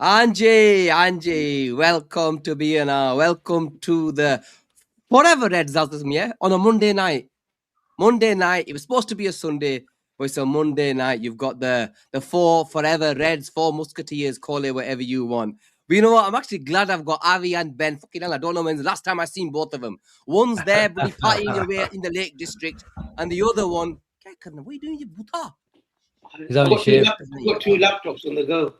Angie, welcome to BNR. Welcome to the Forever Reds, yeah? On a Monday night. It was supposed to be a Sunday, but it's a Monday night. You've got the four Forever Reds, four Musketeers, call it whatever you want. But you know what? I'm actually glad I've got Avi and Ben. Fucking hell, I don't know when's the last time I've seen both of them. One's there, bloody partying away in the Lake District, and the other one, what are you doing, you buta? He's only got two laptops on the go.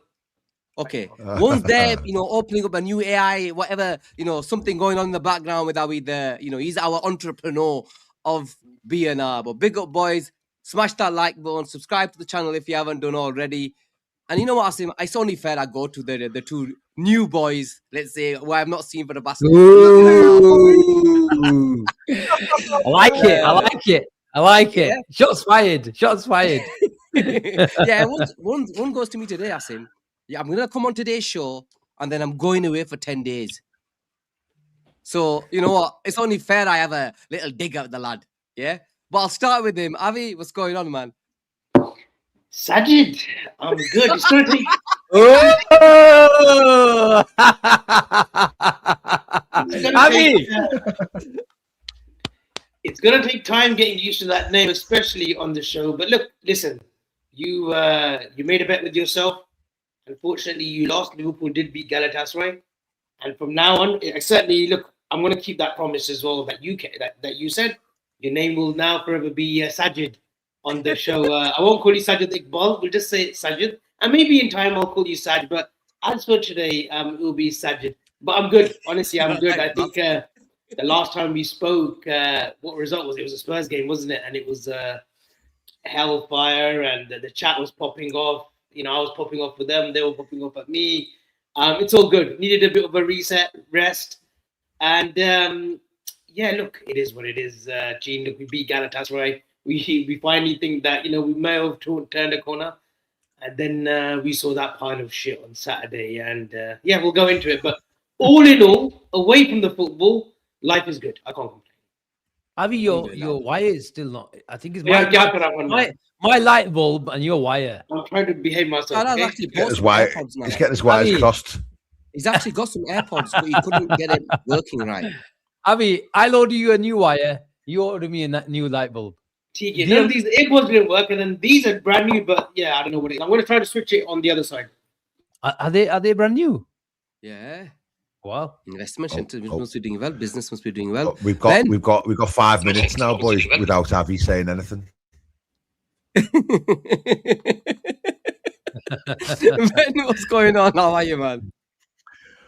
Okay, one's there, opening up a new AI, whatever, something going on in the background with Avi there. He's our entrepreneur of BNR. But big up, boys. Smash that like button. Subscribe to the channel if you haven't done already. And you know what, Asim? It's only fair I go to the two new boys, let's say, who I have not seen for the past. I like it. Yeah. Shots fired. Yeah, one goes to me today, Asim. Yeah, I'm going to come on today's show, and then I'm going away for 10 days. So, you know what? It's only fair I have a little dig at the lad, yeah? But I'll start with him. Avi, what's going on, man? Sajid, I'm good. It's going to take... It's going to take time getting used to that name, especially on the show. But look, listen, you made a bet with yourself. Unfortunately, you lost. Liverpool did beat Galatasaray, and from now on, I'm going to keep that promise as well that you said. Your name will now forever be Sajid on the show. I won't call you Sajid Iqbal. We'll just say Sajid, and maybe in time I'll call you Sajid. But as for today, it will be Sajid. But I'm good. Honestly, I'm good. I think the last time we spoke, what result was it? It was a Spurs game, wasn't it? And it was hellfire, and the chat was popping off. I was popping off with them. They were popping off at me. It's all good. Needed a bit of a reset, rest. And, look, it is what it is. Gene, look, we beat Galatasaray. We finally think that, we may have turned a corner. And then we saw that pile of shit on Saturday. And, we'll go into it. But all in all, away from the football, life is good. I can't complain. Avi, your wire is still not. I think it's my light bulb and your wire. I'm trying to behave myself. Okay? He's getting his wires crossed. He's actually got some AirPods, but he couldn't get it working right. Avi, I'll order you a new wire. You order me a new light bulb. These AirPods didn't work, and then these are brand new. But I don't know what it is. I'm going to try to switch it on the other side. Are they brand new? Yeah. Wow. Investment must be doing well. Business must be doing well. We've got 5 minutes now, boys, without Avi saying anything. Ben, what's going on? How are you, man?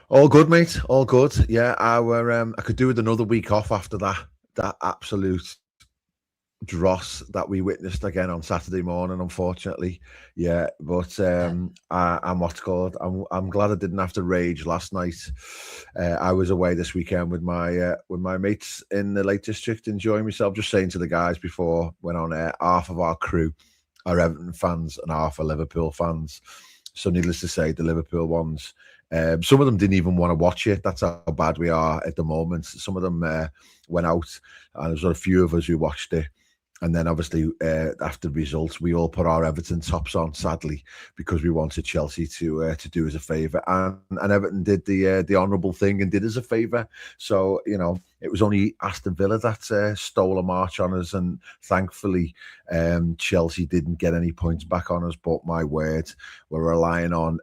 All good, mate. All good. Yeah, I could do with another week off after that absolute dross that we witnessed again on Saturday morning, unfortunately. Yeah, but I'm glad I didn't have to rage last night. I was away this weekend with my mates in the Lake District, enjoying myself. Just saying to the guys before went on air, half of our crew are Everton fans and half are Liverpool fans. So needless to say, the Liverpool ones, some of them didn't even want to watch it. That's how bad we are at the moment. Some of them went out, and there's a few of us who watched it. And then obviously after the results, we all put our Everton tops on, sadly, because we wanted Chelsea to do us a favour. And Everton did the honourable thing and did us a favour. So, it was only Aston Villa that stole a march on us. And thankfully, Chelsea didn't get any points back on us. But my word, we're relying on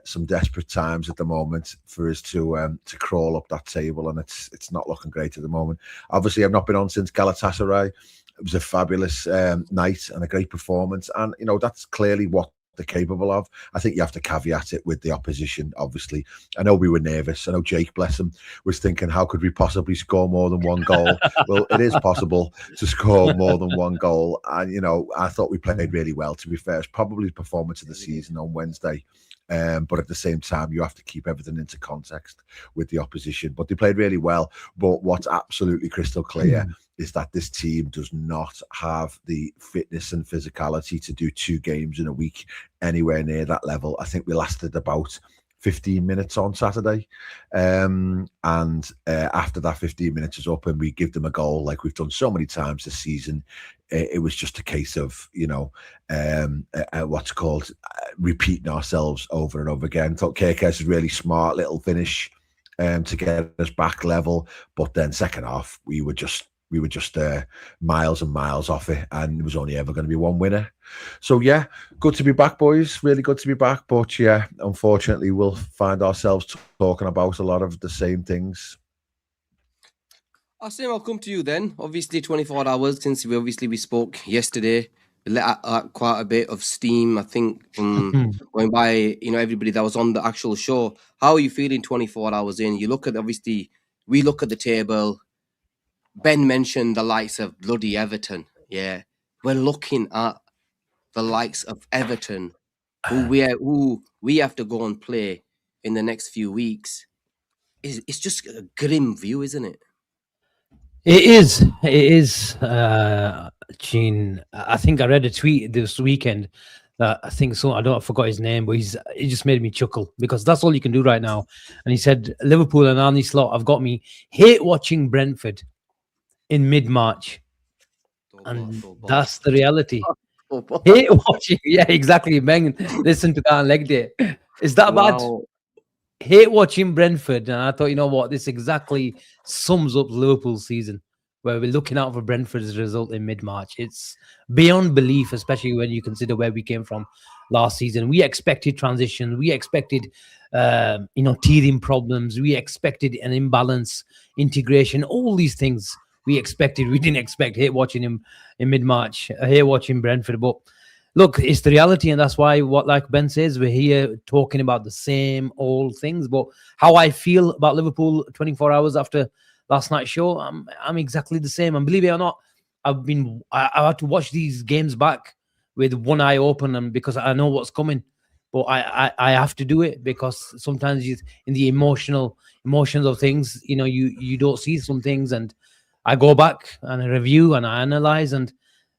some desperate times at the moment for us to crawl up that table. And it's not looking great at the moment. Obviously, I've not been on since Galatasaray. It was a fabulous night and a great performance. And, that's clearly what they're capable of. I think you have to caveat it with the opposition, obviously. I know we were nervous. I know Jake, bless him, was thinking, how could we possibly score more than one goal? Well, it is possible to score more than one goal. And, I thought we played really well, to be fair. It's probably the performance of the season on Wednesday. But at the same time, you have to keep everything into context with the opposition. But they played really well. But what's absolutely crystal clear is that this team does not have the fitness and physicality to do 2 games in a week anywhere near that level. I think we lasted about 15 minutes on Saturday. And after that 15 minutes is up and we give them a goal like we've done so many times this season, it was just a case of, what's called repeating ourselves over and over again. I thought Cherki's a really smart little finish to get us back level. But then second half, we were just miles and miles off it, and it was only ever going to be one winner. So yeah, good to be back, boys. Really good to be back. But yeah, unfortunately, we'll find ourselves talking about a lot of the same things. Asim, I'll come to you then. Obviously, 24 hours since we spoke yesterday. We let out quite a bit of steam, I think, from going by, everybody that was on the actual show. How are you feeling 24 hours in? You look at, obviously, we look at the table. Ben mentioned the likes of bloody Everton. Yeah, we're looking at the likes of Everton, who we have to go and play in the next few weeks. It's just a grim view, isn't it? It is, Gene. I think I read a tweet this weekend that I forgot his name, but it just made me chuckle because that's all you can do right now. And he said, Liverpool and Arne Slot have got me hate watching Brentford in mid-March. And that's the reality. Hate watching. Yeah, exactly. Bang, listen to that on leg day. Is that bad? Hate watching Brentford. And I thought, you know what? This exactly sums up Liverpool's season, where we're looking out for Brentford's result in mid-March. It's beyond belief, especially when you consider where we came from last season. We expected transition. We expected, teething problems. We expected an imbalance, integration, all these things. We didn't expect. Hate watching him in mid-March. I hate watching Brentford. But look, it's the reality. And that's why, like Ben says, we're here talking about the same old things. But how I feel about Liverpool 24 hours after last night's show, I'm exactly the same. And believe it or not, I had to watch these games back with one eye open, and because I know what's coming. But I have to do it because sometimes in the emotions of things, you don't see some things, and I go back and I review and I analyze, and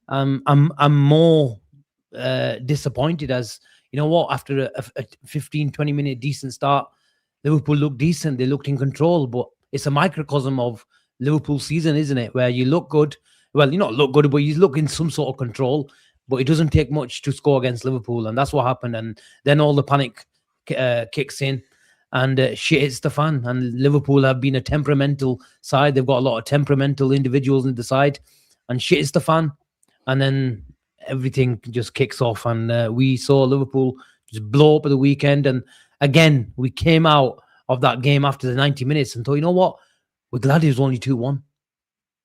I'm more disappointed as, after a 15-20 minute decent start, Liverpool looked decent. They looked in control, but it's a microcosm of Liverpool season, isn't it? Where you look good. Well, you not look good, but you look in some sort of control, but it doesn't take much to score against Liverpool. And that's what happened. And then all the panic kicks in. And shit hits the fan. And Liverpool have been a temperamental side. They've got a lot of temperamental individuals in the side. And shit hits the fan. And then everything just kicks off. And we saw Liverpool just blow up at the weekend. And again, we came out of that game after the 90 minutes and thought, you know what? We're glad it was only 2-1.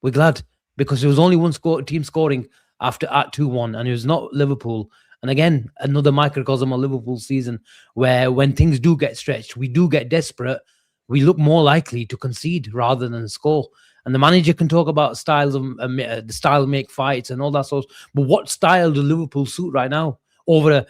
We're glad because there was only one team scoring at 2-1. And it was not Liverpool. And again, another microcosm of Liverpool's season where when things do get stretched, we do get desperate, we look more likely to concede rather than score. And the manager can talk about styles of the style make fights and all that sort. But what style do Liverpool suit right now over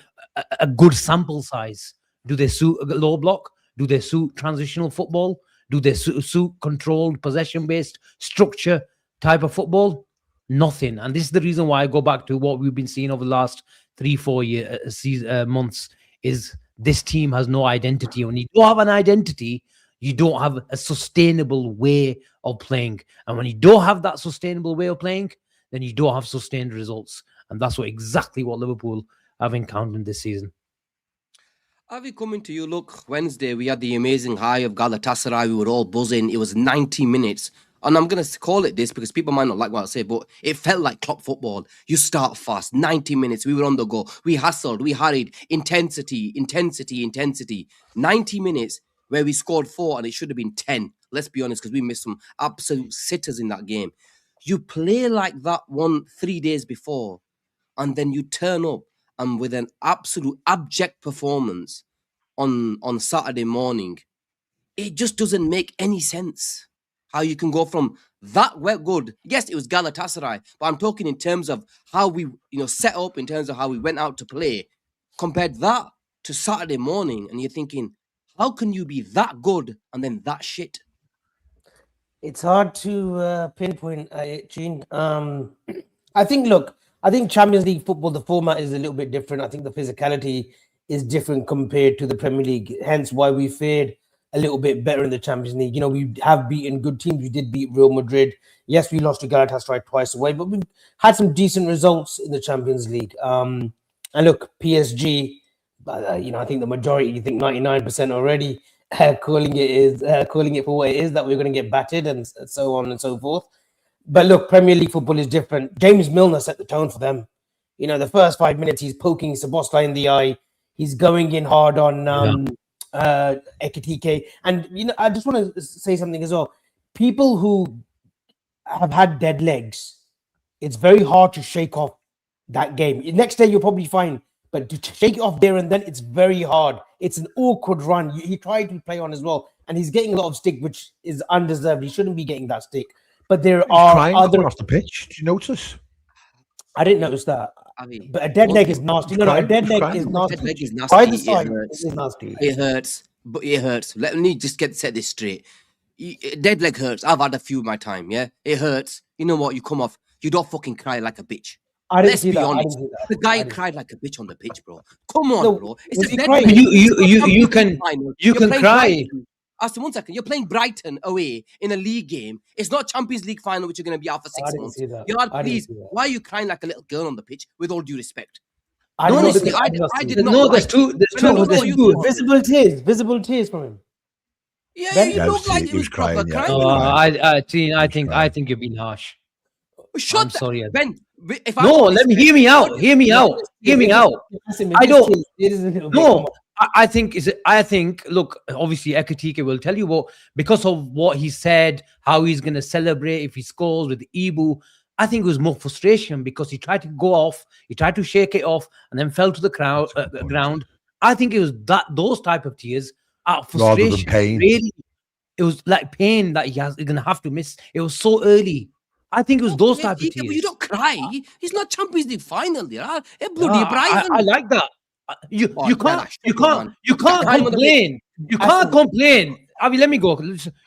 a good sample size? Do they suit a low block? Do they suit transitional football? Do they suit controlled, possession-based, structure type of football? Nothing. And this is the reason why I go back to what we've been seeing over the last 3-4 months is this team has no identity. When you don't have an identity, you don't have a sustainable way of playing. And when you don't have that sustainable way of playing, then you don't have sustained results. And that's exactly what Liverpool have encountered this season. Avi, coming to you, look, Wednesday, we had the amazing high of Galatasaray. We were all buzzing. It was 90 minutes. And I'm going to call it this because people might not like what I say, but it felt like club football. You start fast, 90 minutes, we were on the go. We hustled, we hurried, intensity. 90 minutes where we scored 4 and it should have been 10. Let's be honest, because we missed some absolute sitters in that game. You play like that 3 days before, and then you turn up and with an absolute abject performance on Saturday morning. It just doesn't make any sense. How you can go from that well good. Yes, it was Galatasaray, but I'm talking in terms of how we, set up, in terms of how we went out to play. Compared that to Saturday morning, and you're thinking, how can you be that good and then that shit? It's hard to pinpoint, Gene. I think Champions League football, the format is a little bit different. I think the physicality is different compared to the Premier League. Hence why we fared a little bit better in the Champions League. You know, we have beaten good teams. We did beat Real Madrid. Yes, we lost to Galatasaray twice away, but we had some decent results in the Champions League. And look, PSG, I think the majority, you think 99% already, calling it for what it is, that we're going to get battered and so on and so forth. But look, Premier League football is different. James Milner set the tone for them. You know, the first 5 minutes, he's poking Szoboszlai in the eye. He's going in hard on Ekitike. And, you know, I just want to say something as well. People who have had dead legs, it's very hard to shake off that game. Next day, you'll probably fine. But to shake it off there and then, it's very hard. It's an awkward run. He tried to play on as well. And he's getting a lot of stick, which is undeserved. He shouldn't be getting that stick. But there are other off the pitch. Did you notice? I didn't notice that. I mean, but a dead leg is nasty. No, a dead leg is nasty. Dead leg is nasty. By the side, it is nasty. It hurts, but it hurts. Let me just set this straight. Dead leg hurts. I've had a few in my time. Yeah, it hurts. You know what? You come off. You don't fucking cry like a bitch. Let's be honest. The guy cried like a bitch on the pitch, bro. Come on, bro. It's a dead leg. You can cry. Asim, 1 second. You're playing Brighton away in a league game. It's not Champions League final, which you're going to be out for 6 months. Gerrard, please, why are you crying like a little girl on the pitch? With all due respect. Honestly, I did not. No, there's two. Visible tears from him. Yeah, you look like he was crying. I think you're being harsh. Shut up, Ben. Let me hear me out. Hear me out. I don't. No. I think. Look, obviously, Ekitike will tell you what, because of what he said, how he's going to celebrate if he scores with Ibu. I think it was more frustration because he tried to go off, he tried to shake it off, and then fell to the ground. I think it was those type of tears out of frustration. Rather than pain. Really, it was like pain that he's going to have to miss. It was so early. I think it was those type of tears. But you don't cry. He's not Champions League final there. Bloody Brighton. I like that. You can't complain. You can't complain. I mean, let me go.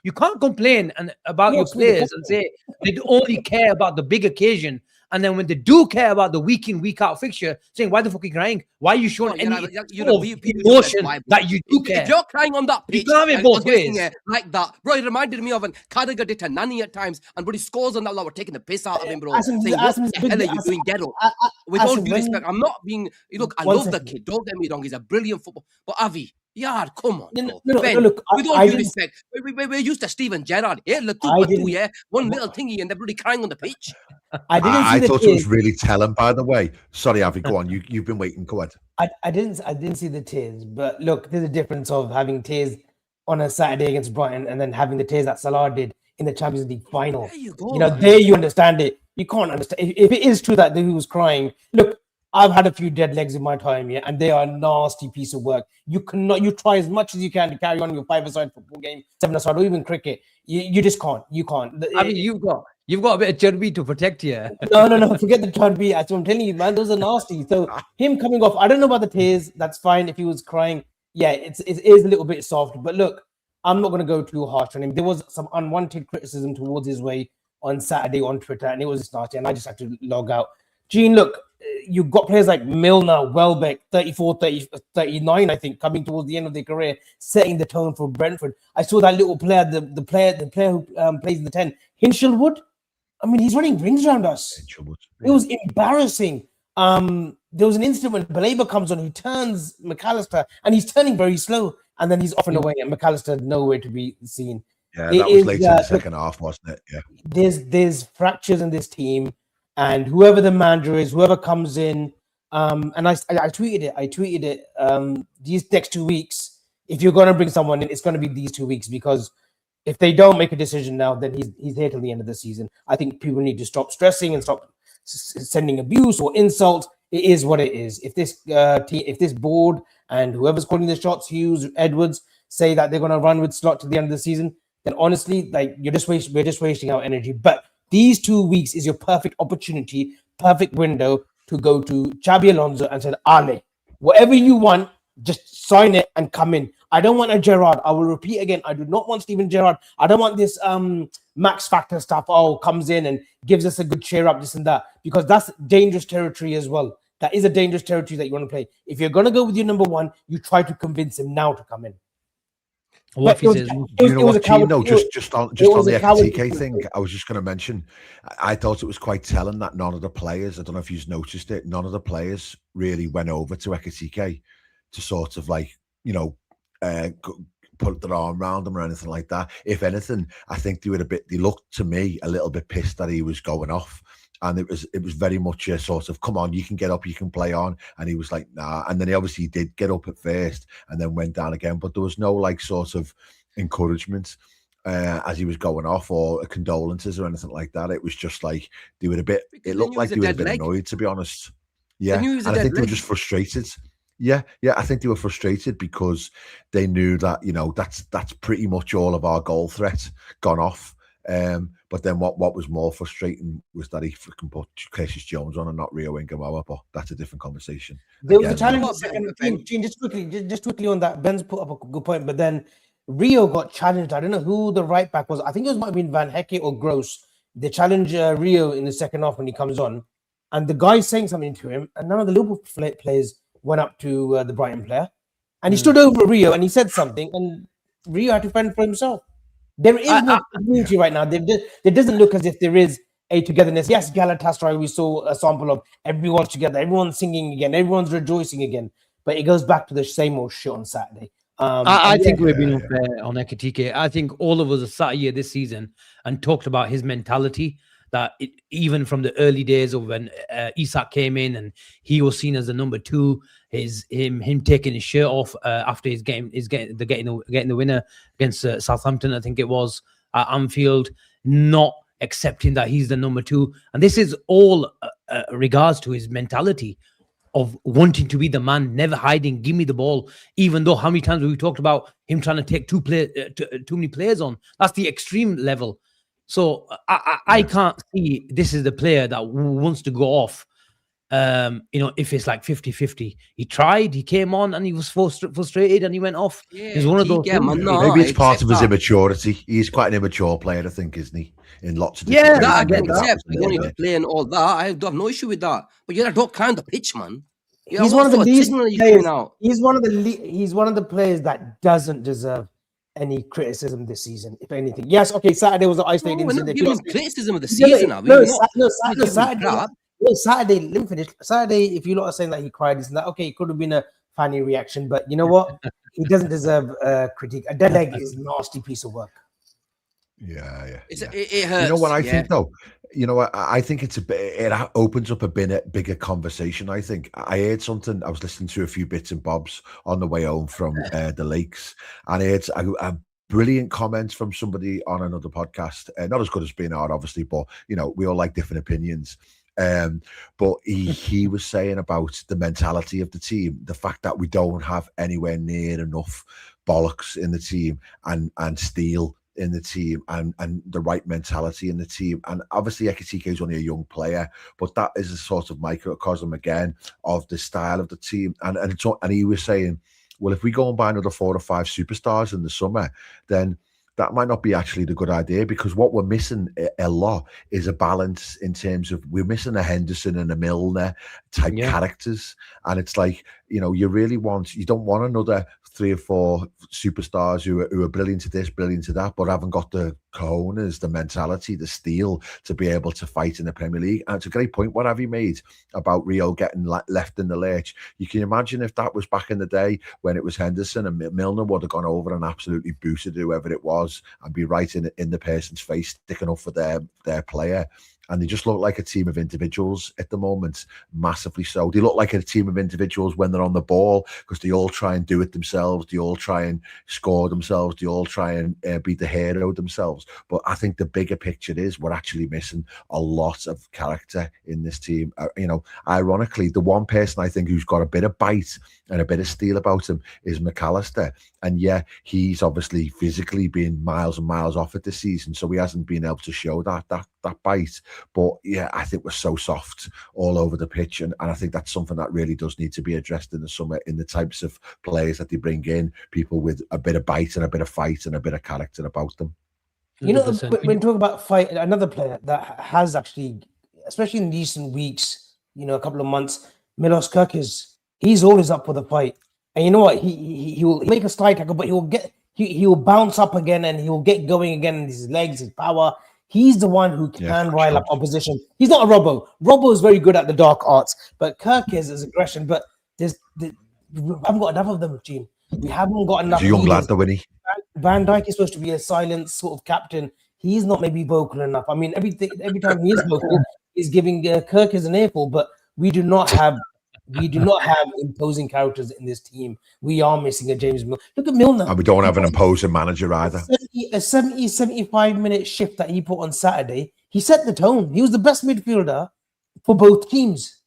You can't complain about your players and say they only care about the big occasion. And then when they do care about the week in, week out fixture, saying, why the fuck are you crying? Why are you showing any emotion that you do care? If you're crying on that pitch, you can't have it both ways. Like that, bro, it reminded me of when Carragher did to Nani at times, and but he scores on that, we're taking the piss out of him, bro. Saying, what the hell are you doing, ghetto? With all due respect, I'm not being, look, I love the kid, don't get me wrong, he's a brilliant footballer, but Avi, yeah, come on, bro. Ben, look, with all due respect, we're used to Steven Gerrard. Yeah, one little thingy, and they're bloody crying on the pitch. I thought it was really telling, by the way. Sorry, Avi, go on. You've been waiting. Go ahead. I didn't see the tears, but look, there's a difference of having tears on a Saturday against Brighton and then having the tears that Salah did in the Champions League final. There you go. You know, there you understand it. You can't understand if it is true that he was crying. Look, I've had a few dead legs in my time, yeah, and they are a nasty piece of work. You try as much as you can to carry on your 5-a-side football game, 7-a-side, or even cricket. You just can't. You can't. I mean, you've got a bit of Cherki to protect you. No. Forget the Cherki. That's what I'm telling you, man. Those are nasty. So him coming off, I don't know about the tears. That's fine. If he was crying, yeah, it is a little bit soft. But look, I'm not going to go too harsh on him. There was some unwanted criticism towards his way on Saturday on Twitter, and it was nasty. And I just had to log out. Gene, look, you've got players like Milner, Welbeck, 34, 39, I think, coming towards the end of their career, setting the tone for Brentford. I saw that little player, the player who plays in the 10, Hinchelwood. I mean, he's running rings around us. It was embarrassing. There was an instant when PLAYBACK comes on, he turns McAllister, and he's turning very slow, and then he's off and away, and McAllister nowhere to be seen. Yeah, that was late in the second half, wasn't it? Yeah. There's fractures in this team. And whoever the manager is, whoever comes in, and I tweeted it. These next 2 weeks, if you're going to bring someone in, it's going to be these 2 weeks, because if they don't make a decision now, then he's here till the end of the season. I think people need to stop stressing and stop sending abuse or insult. It is what it is. If this board and whoever's calling the shots, Hughes, Edwards, say that they're going to run with Slot to the end of the season, then honestly, like we're just wasting our energy. But these 2 weeks is your perfect opportunity, perfect window to go to Xabi Alonso and say, Ale, whatever you want, just sign it and come in. I don't want a Gerrard. I will repeat again. I do not want Steven Gerrard. I don't want this Max Factor stuff. Oh, comes in and gives us a good cheer up, this and that, because that's dangerous territory as well. That is a dangerous territory that you want to play. If you're going to go with your number one, you try to convince him now to come in. What you know what, Gino, just on the Ekitike thing, I was just going to mention, I thought it was quite telling that none of the players, I don't know if you've noticed it, none of the players really went over to Ekitike to sort of like, you know, put their arm around him or anything like that. If anything, I think they looked to me a little bit pissed that he was going off. And it was very much a sort of, come on, you can get up, you can play on. And he was like, nah. And then he obviously did get up at first and then went down again. But there was no like sort of encouragement as he was going off or condolences or anything like that. It was just like they were a bit, it looked like they were a bit annoyed, to be honest. Yeah. And I think they were just frustrated. Yeah, I think they were frustrated because they knew that, you know, that's pretty much all of our goal threat gone off. But then what was more frustrating was that he freaking put Curtis Jones on and not Rio Ingamoa, but that's a different conversation. There was a challenge just quickly on that. Ben's put up a good point, but then Rio got challenged. I don't know who the right back was. I think it might have been Van Hecke or Gross. They challenge Rio in the second half when he comes on, and the guy's saying something to him, and none of the Liverpool players went up to the Brighton player, and he stood over Rio and he said something, and Rio had to fend for himself. There is no community right now. There doesn't look as if there is a togetherness. Yes, Galatasaray, we saw a sample of everyone's together, everyone's singing again, everyone's rejoicing again. But it goes back to the same old shit on Saturday. I think we've been unfair on Ekitike. I think all of us have sat here this season and talked about his mentality. That even from the early days of when Isak came in and he was seen as the number two, him taking his shirt off after his game, getting the winner against Southampton, I think it was at Anfield, not accepting that he's the number two, and this is all regards to his mentality of wanting to be the man, never hiding, give me the ball. Even though how many times we talked about him trying to take too many players on, that's the extreme level. So I can't see this is the player that wants to go off. You know, if it's like 50-50. He tried, he came on and he was frustrated and he went off. Yeah, he's one of those. Maybe it's part of his immaturity. He's quite an immature player, I think, isn't he? In lots of different that I can accept. You want to play and all that. I have no issue with that. But you don't climb the pitch, man. He's one of the least players. He's one of the players that doesn't deserve any criticism this season, if anything. Yes, okay, Saturday was an isolated incident. We're not giving criticism of the season now. Saturday, let me finish. Saturday, if you lot are saying that he cried, isn't that okay? It could have been a funny reaction, but you know what? He doesn't deserve critique. A dead leg is a nasty piece of work. Yeah. It hurts. You know what I think though? You know what? I think it opens up a bigger conversation. I think I heard something. I was listening to a few bits and bobs on the way home from the lakes, and I heard a brilliant comment from somebody on another podcast. Not as good as being out, obviously, but you know, we all like different opinions. But he was saying about the mentality of the team, the fact that we don't have anywhere near enough bollocks in the team and steel in the team and the right mentality in the team. And obviously Ekitike is only a young player, but that is a sort of microcosm again of the style of the team. And he was saying, well, if we go and buy another 4 or 5 superstars in the summer, then that might not be actually the good idea, because what we're missing a lot is a balance in terms of we're missing a Henderson and a Milner type characters. And it's like, you know, you don't want another 3 or 4 superstars who are brilliant at this, brilliant to that, but haven't got the cojones, the mentality, the steel to be able to fight in the Premier League. And it's a great point what have you made about Rio getting left in the lurch. You can imagine if that was back in the day when it was Henderson and Milner would have gone over and absolutely booted whoever it was and be right in the person's face, sticking up for their player. And they just look like a team of individuals at the moment, massively so. They look like a team of individuals when they're on the ball, because they all try and do it themselves. They all try and score themselves. They all try and be the hero themselves. But I think the bigger picture is we're actually missing a lot of character in this team. You know, ironically, the one person I think who's got a bit of bite and a bit of steel about him is McAllister. And yeah, he's obviously physically been miles and miles off it this season, so he hasn't been able to show that bite. But yeah, I think we're so soft all over the pitch, and I think that's something that really does need to be addressed in the summer in the types of players that they bring in, people with a bit of bite and a bit of fight and a bit of character about them. You know, 100%. when talk about fight, another player that has actually, especially in recent weeks, you know, a couple of months, Milos Kerkez, he's always up for the fight. And you know what? He will make a slide tackle, but he will bounce up again and he will get going again. His legs, his power. He's the one who can rile up opposition. He's not a Robbo. Robbo is very good at the dark arts, but Kerkez is aggression. But we haven't got enough of them, team. We haven't got enough. He's a young lad, though, isn't he? Van Dijk is supposed to be a silent sort of captain. He's not maybe vocal enough. I mean, every time he is vocal, he's giving Kerkez an earful. But we do not have imposing characters in this team. We are missing a James Milner. Look at Milner. And we don't have an imposing manager either. A 75-minute shift that he put on Saturday, he set the tone. He was the best midfielder for both teams.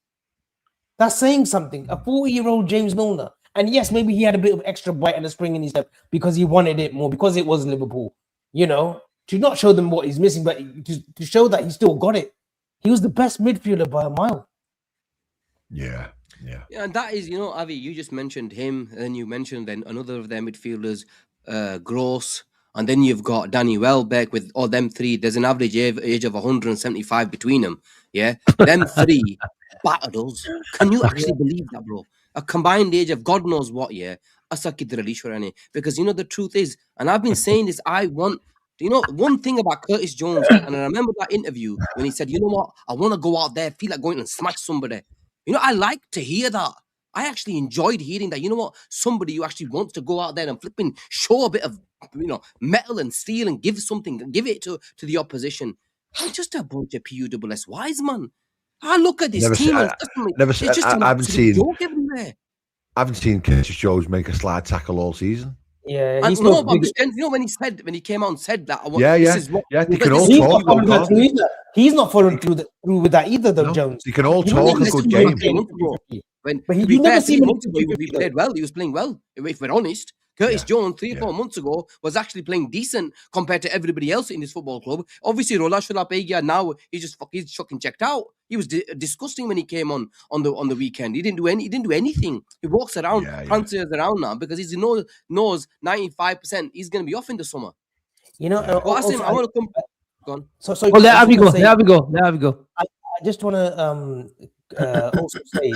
That's saying something. A 40-year-old James Milner. And yes, maybe he had a bit of extra bite and a spring in his step because he wanted it more, because it was Liverpool. You know, to not show them what he's missing, but to show that he still got it. He was the best midfielder by a mile. Yeah, and that is, you know, Avi, you just mentioned him, and then you mentioned then another of their midfielders, Gross, and then you've got Danny Welbeck. With all them three, there's an average age of 175 between them. Yeah, them three battered us. Can you actually believe that, bro? A combined age of God knows what, yeah. Because you know the truth is, and I've been saying this, you know, one thing about Curtis Jones, and I remember that interview when he said, you know what, I want to go out there, feel like going and smash somebody. You know, I like to hear that. I actually enjoyed hearing that. You know what? Somebody who actually wants to go out there and flipping show a bit of, you know, metal and steel and give something, give it to the opposition. I'm just a bunch of PUSS wise, man. I look at this team. I haven't seen Curtis Jones make a slide tackle all season. Yeah, and no, but you know when he came out and said that. They can all talk. He's not following through with that either, though. No, Jones. They can all talk a good game. But he never seen he played well. He was playing well. If we're honest, Curtis Jones 3 or 4 months ago was actually playing decent compared to everybody else in this football club. Obviously, Rola Shulapegia now he's fucking checked out. He was disgusting when he came on the weekend. He didn't do anything. He walks around, prances around now because he knows 95% he's going to be off in the summer. You know, Asim, I want to come. Go on. So there we go. I just want to also say,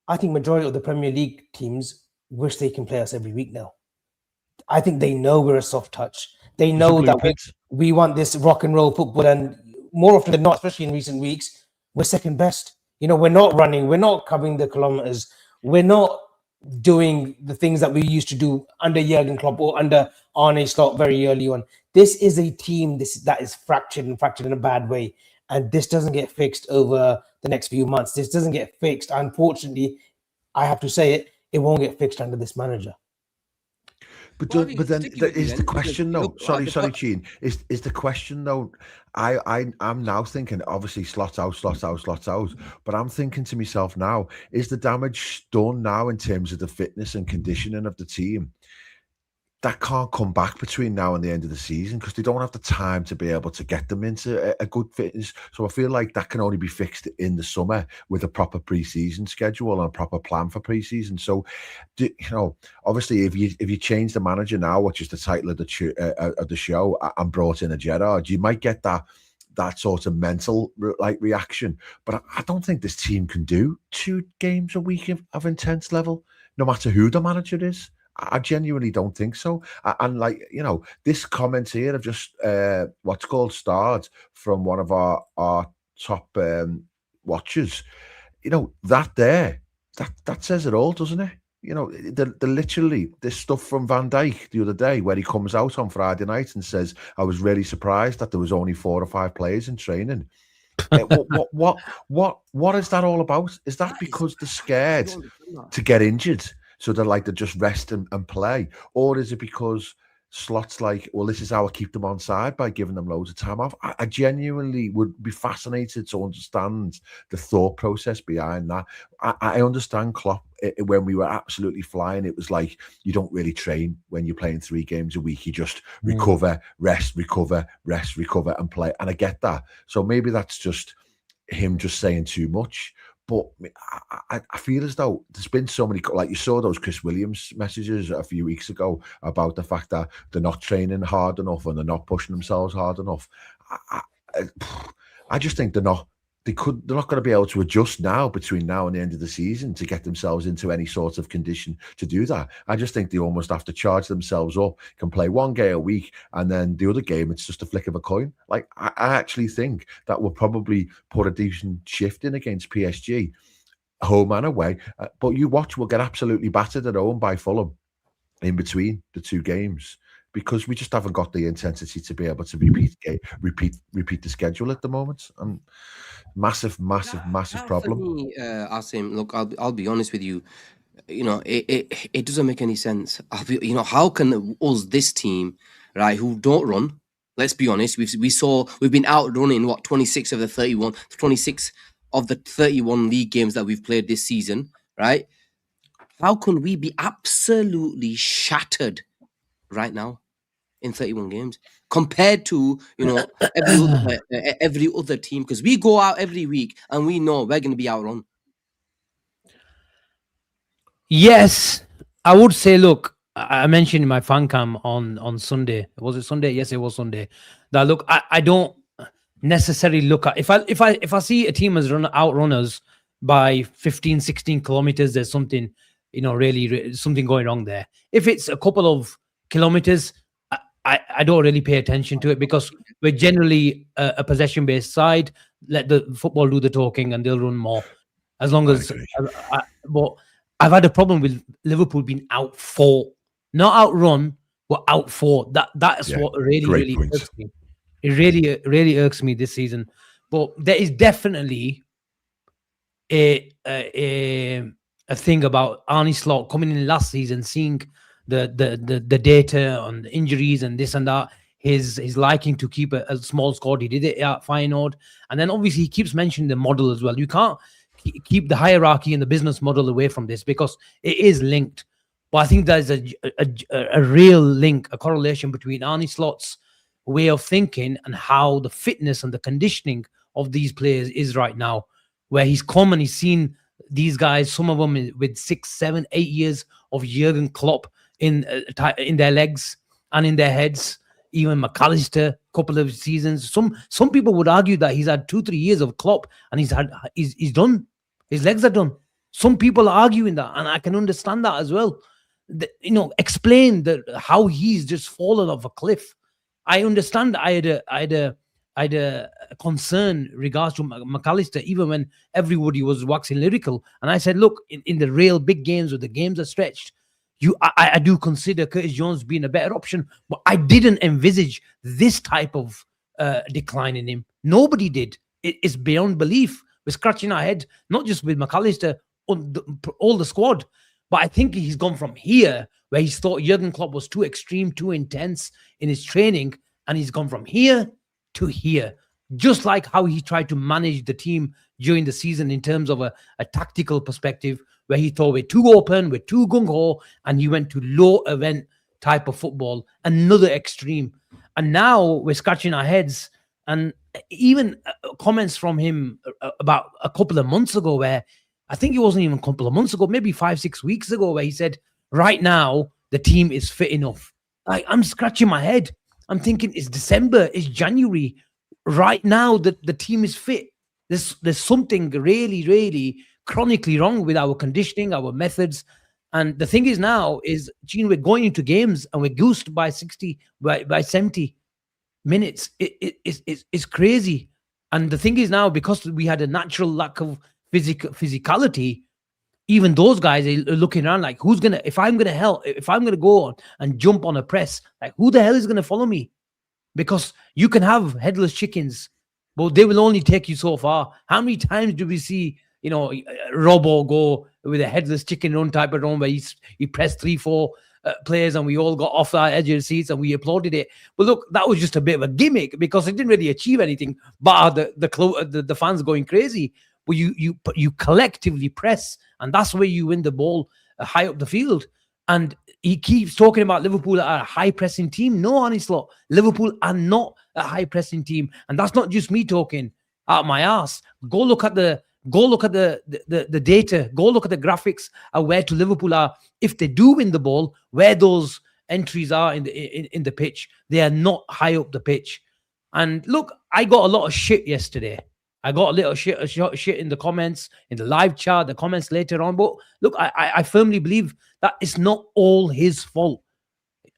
I think majority of the Premier League teams wish they can play us every week now. I think they know we're a soft touch. They know that we want this rock and roll football, and more often than not, especially in recent weeks, we're second best. You know, we're not running, we're not covering the kilometers, we're not doing the things that we used to do under Jurgen Klopp or under Arne Slot very early on. This is a team that is fractured in a bad way, and this doesn't get fixed over the next few months. This doesn't get fixed. Unfortunately, I have to say it won't get fixed under this manager. But then is the question though? Sorry, Cheen. Is the question though? I'm now thinking obviously slot out. But I'm thinking to myself now: is the damage done now in terms of the fitness and conditioning of the team? That can't come back between now and the end of the season because they don't have the time to be able to get them into a good fitness. So I feel like that can only be fixed in the summer with a proper pre-season schedule and a proper plan for pre-season. So, you know, obviously, if you change the manager now, which is the title of the show, and brought in a Gerrard, you might get that sort of mental reaction. But I don't think this team can do 2 games a week of intense level, no matter who the manager is. I genuinely don't think so. And like, you know, this comment here of just what's called starred from one of our top watchers, you know, that says it all, doesn't it? You know, the literally this stuff from Van Dijk the other day where he comes out on Friday night and says, I was really surprised that there was only 4 or 5 players in training. What is that all about? Is that because they're scared to get injured? So they're just rest and play? Or is it because slots like, well, this is how I keep them on side by giving them loads of time off. I genuinely would be fascinated to understand the thought process behind that. I understand Klopp, when we were absolutely flying, it was like, you don't really train when you're playing 3 games a week. You just recover, rest, recover, rest, recover, and play. And I get that. So maybe that's just him just saying too much. But I feel as though there's been so many, like you saw those Chris Williams messages a few weeks ago about the fact that they're not training hard enough and they're not pushing themselves hard enough. I just think they're not going to be able to adjust now between now and the end of the season to get themselves into any sort of condition to do that. I just think they almost have to charge themselves up, can play 1 game a week, and then the other game, it's just a flick of a coin. Like, I actually think that will probably put a decent shift in against PSG, home and away. But you watch, we'll get absolutely battered at home by Fulham in between the 2 games, because we just haven't got the intensity to be able to repeat the schedule at the moment. Massive problem. For me, Asim, look, I'll be honest with you. You know, it doesn't make any sense. You know, how can this team, right, who don't run? Let's be honest. We've been outrunning 26 of the 31 league games that we've played this season, right? How can we be absolutely shattered right now in 31 games compared to, you know, every other team? Because we go out every week and we know we're going to be outrun. Yes, I would say, look, I mentioned in my fan cam on Sunday. Was it Sunday? Yes, it was Sunday. That, look, I don't necessarily look at, if I see a team has outrun us by 15, 16 kilometers, there's something, you know, really something going wrong there. If it's a couple of kilometers, I don't really pay attention to it, because we're generally a possession-based side. Let the football do the talking and they'll run more. As long as... But I've had a problem with Liverpool being outfought. Not outrun, but outfought. That's what really irks me. It really irks me this season. But there is definitely a thing about Arne Slot coming in last season, seeing the data on the injuries and this and that, his liking to keep a small squad. He did it at Feyenoord, and then obviously he keeps mentioning the model as well. You can't keep the hierarchy and the business model away from this, because it is linked. But I think there's a real link, a correlation between Arne Slot's way of thinking and how the fitness and the conditioning of these players is right now, where he's come and he's seen these guys, some of them with 6, 7, 8 years of Jurgen Klopp in their legs and in their heads. Even McAllister, a couple of seasons. Some people would argue that he's had 2-3 years of Klopp and he's done. His legs are done. Some people are arguing that, and I can understand that as well. Explain how he's just fallen off a cliff. I understand. I had a concern regards to McAllister, even when everybody was waxing lyrical. And I said, look, in the real big games where the games are stretched, I do consider Curtis Jones being a better option, but I didn't envisage this type of decline in him. Nobody did. It's beyond belief. We're scratching our head, not just with McAllister, all the squad. But I think he's gone from here, where he thought Jurgen Klopp was too extreme, too intense in his training, and he's gone from here to here. Just like how he tried to manage the team during the season in terms of a tactical perspective, where he thought we're too open, we're too gung-ho, and he went to low event type of football, another extreme. And now we're scratching our heads. And even comments from him about a couple of months ago, where I think it wasn't even a couple of months ago, maybe 5-6 weeks ago, where he said, right now, the team is fit enough. I'm scratching my head. I'm thinking, it's December, it's January. Right now, the team is fit. There's something really, really chronically wrong with our conditioning, our methods. And the thing is now, we're going into games and we're goosed by 60, by 70 minutes. It's crazy. And the thing is now, because we had a natural lack of physicality, even those guys are looking around like, if I'm gonna go on and jump on a press, like, who the hell is gonna follow me? Because you can have headless chickens, but they will only take you so far. How many times do we see, Robo go with a headless chicken run type of run where he pressed 3-4 players, and we all got off our edge of the seats and we applauded it. But look, that was just a bit of a gimmick because it didn't really achieve anything. But the fans going crazy. But you collectively press, and that's where you win the ball high up the field. And he keeps talking about Liverpool are a high pressing team. No, honestly, Liverpool are not a high pressing team, and that's not just me talking out my ass. Go look at the data. Go look at the graphics of where to Liverpool are. If they do win the ball, where those entries are in the pitch, they are not high up the pitch. And look, I got a lot of shit yesterday. I got a little shit in the comments, in the live chat, the comments later on. But look, I firmly believe that it's not all his fault.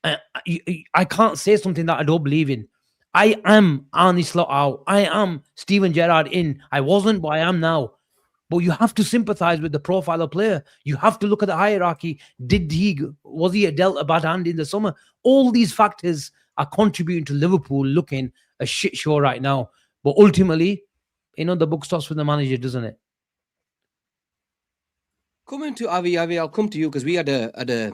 I can't say something that I don't believe in. I am Arne Slot out. I am Steven Gerrard in. I wasn't, but I am now. But you have to sympathize with the profile of player. You have to look at the hierarchy. Was he dealt a bad hand in the summer? All these factors are contributing to Liverpool looking a shit show right now. But ultimately, the book stops with the manager, doesn't it? Coming to Avi, I'll come to you because we had a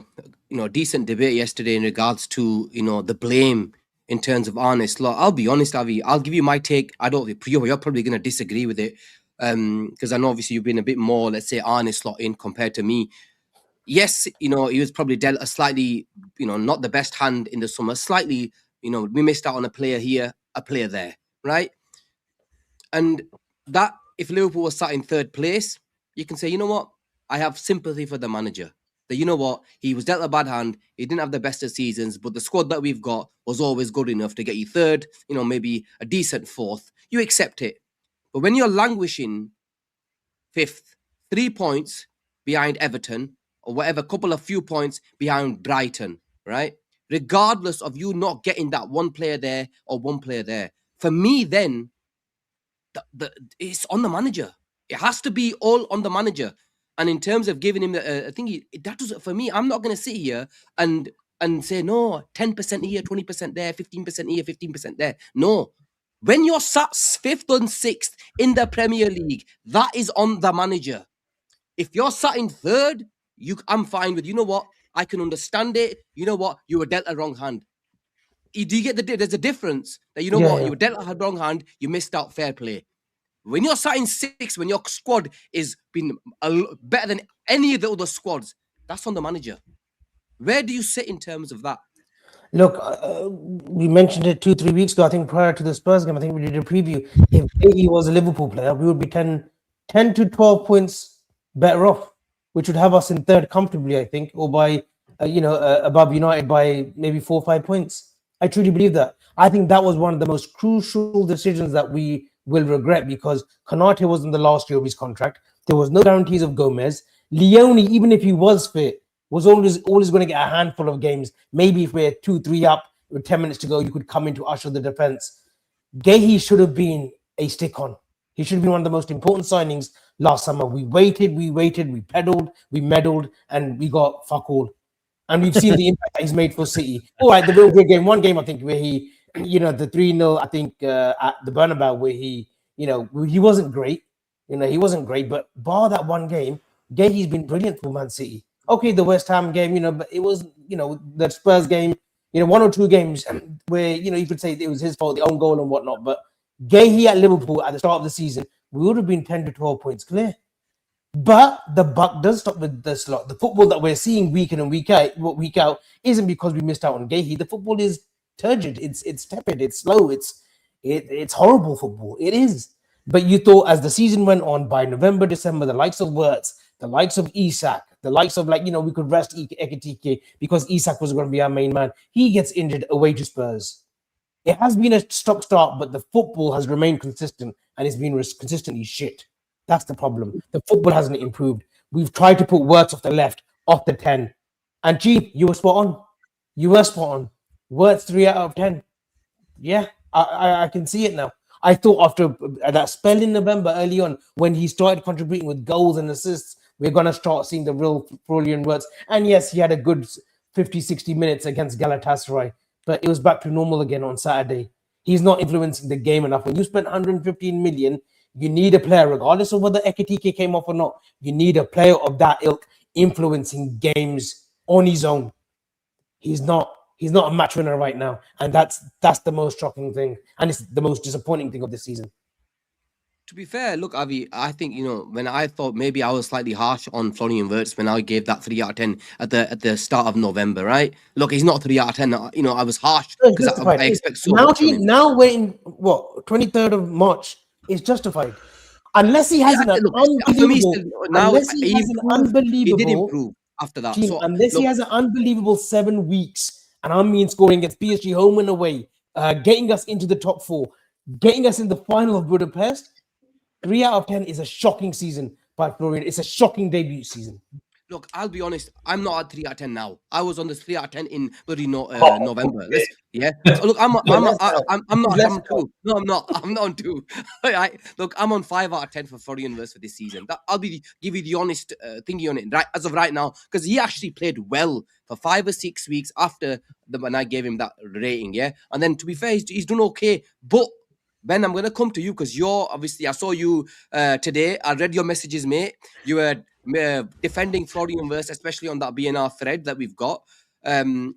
decent debate yesterday in regards to the blame in terms of Arne Slot. I'll be honest, Avi. I'll give you my take. I don't think you're probably going to disagree with it because I know obviously you've been a bit more, let's say, Arne Slot in compared to me. Yes, he was probably dealt a slightly, not the best hand in the summer. Slightly, we missed out on a player here, a player there, right? And that if Liverpool was sat in third place, you can say, you know what? I have sympathy for the manager. That you know what? He was dealt a bad hand. He didn't have the best of seasons, but the squad that we've got was always good enough to get you third, maybe a decent fourth. You accept it. But when you're languishing fifth, 3 points behind Everton, or whatever, few points behind Brighton, right? Regardless of you not getting that one player there or one player there. For me, then, it's on the manager. It has to be all on the manager. And in terms of giving him the thing, that does it for me. I'm not going to sit here and say, no, 10% here, 20% there, 15% here, 15% there. No. When you're sat 5th and 6th in the Premier League, that is on the manager. If you're sat in 3rd, I'm fine with, what? I can understand it. You know what? You were dealt a wrong hand. Do you get there's a difference that, what? You were dealt a wrong hand. You missed out, fair play. When you're sat in 6th, when your squad is been better than any of the other squads, that's on the manager. Where do you sit in terms of that? Look, we mentioned it 2-3 weeks ago. I think prior to the Spurs game, I think we did a preview. If he was a Liverpool player, we would be 10 to 12 points better off, which would have us in 3rd comfortably, I think, or by above United by maybe 4 or 5 points. I truly believe that. I think that was one of the most crucial decisions that we will regret because Konate was in the last year of his contract. There was no guarantees of Gomez. Leone, even if he was fit, was always going to get a handful of games. Maybe if we're 2-3 up with 10 minutes to go, you could come in to usher the defense. Guehi should have been a stick-on. He should have been one of the most important signings last summer. We waited, we pedaled, we meddled, and we got fuck all. And we've seen the impact that he's made for City. All right, the real good game, one game, I think, where he, the 3-0, I think, at the Bernabeu, where he wasn't great. He wasn't great, but bar that one game, Guehi's been brilliant for Man City. Okay, the West Ham game, but it was, the Spurs game, 1 or 2 games where, you could say it was his fault, the own goal and whatnot. But Guehi at Liverpool at the start of the season, we would have been 10 to 12 points clear. But the buck does stop with the slot. The football that we're seeing week in and week out isn't because we missed out on Guehi. The football is turgid. It's tepid. It's slow. It's horrible football. It is. But you thought as the season went on, by November, December, the likes of Wirtz, the likes of Isak, the likes of we could rest Ekitike because Isak was going to be our main man. He gets injured away to Spurs. It has been a stop-start, but the football has remained consistent and it's been consistently shit. That's the problem. The football hasn't improved. We've tried to put Wirtz off the left, off the 10. And Chief, you were spot on. You were spot on. Wirtz 3 out of 10. Yeah, I can see it now. I thought after that spell in November early on, when he started contributing with goals and assists, we're going to start seeing the real brilliant Wirtz. And yes, he had a good 50, 60 minutes against Galatasaray, but it was back to normal again on Saturday. He's not influencing the game enough. When you spend 115 million, you need a player, regardless of whether Ekitike came off or not. You need a player of that ilk influencing games on his own. He's not a match winner right now, and that's the most shocking thing, and it's the most disappointing thing of this season. To be fair, look, Avi, I think, when I thought maybe I was slightly harsh on Florian Wirtz when I gave that 3 out of 10 at the start of November, right? Look, he's not 3 out of 10. I was harsh because I expect so much from him. Now we're in 23rd of March. It's justified. Unless he has He did improve after that. Team, unless he has an unbelievable 7 weeks, and I mean scoring against PSG home and away, getting us into the top 4, getting us in the final of Budapest, 3 out of 10 is a shocking season by Florian. It's a shocking debut season. Look, I'll be honest. I'm not at 3 out of 10 now. I was on this 3 out of 10 in November. Yeah. So look, I'm not. I'm 2. No, I'm not. I'm not on 2. Look, I'm on 5 out of 10 for Florian Wirtz for this season. I'll give you the honest thinking on it right as of right now, because he actually played well for 5 or 6 weeks after when I gave him that rating. Yeah, and then to be fair, he's done okay, but. Ben, I'm going to come to you because you're obviously, I saw you today. I read your messages, mate. You were defending Florian Wirtz, especially on that BNR thread that we've got. In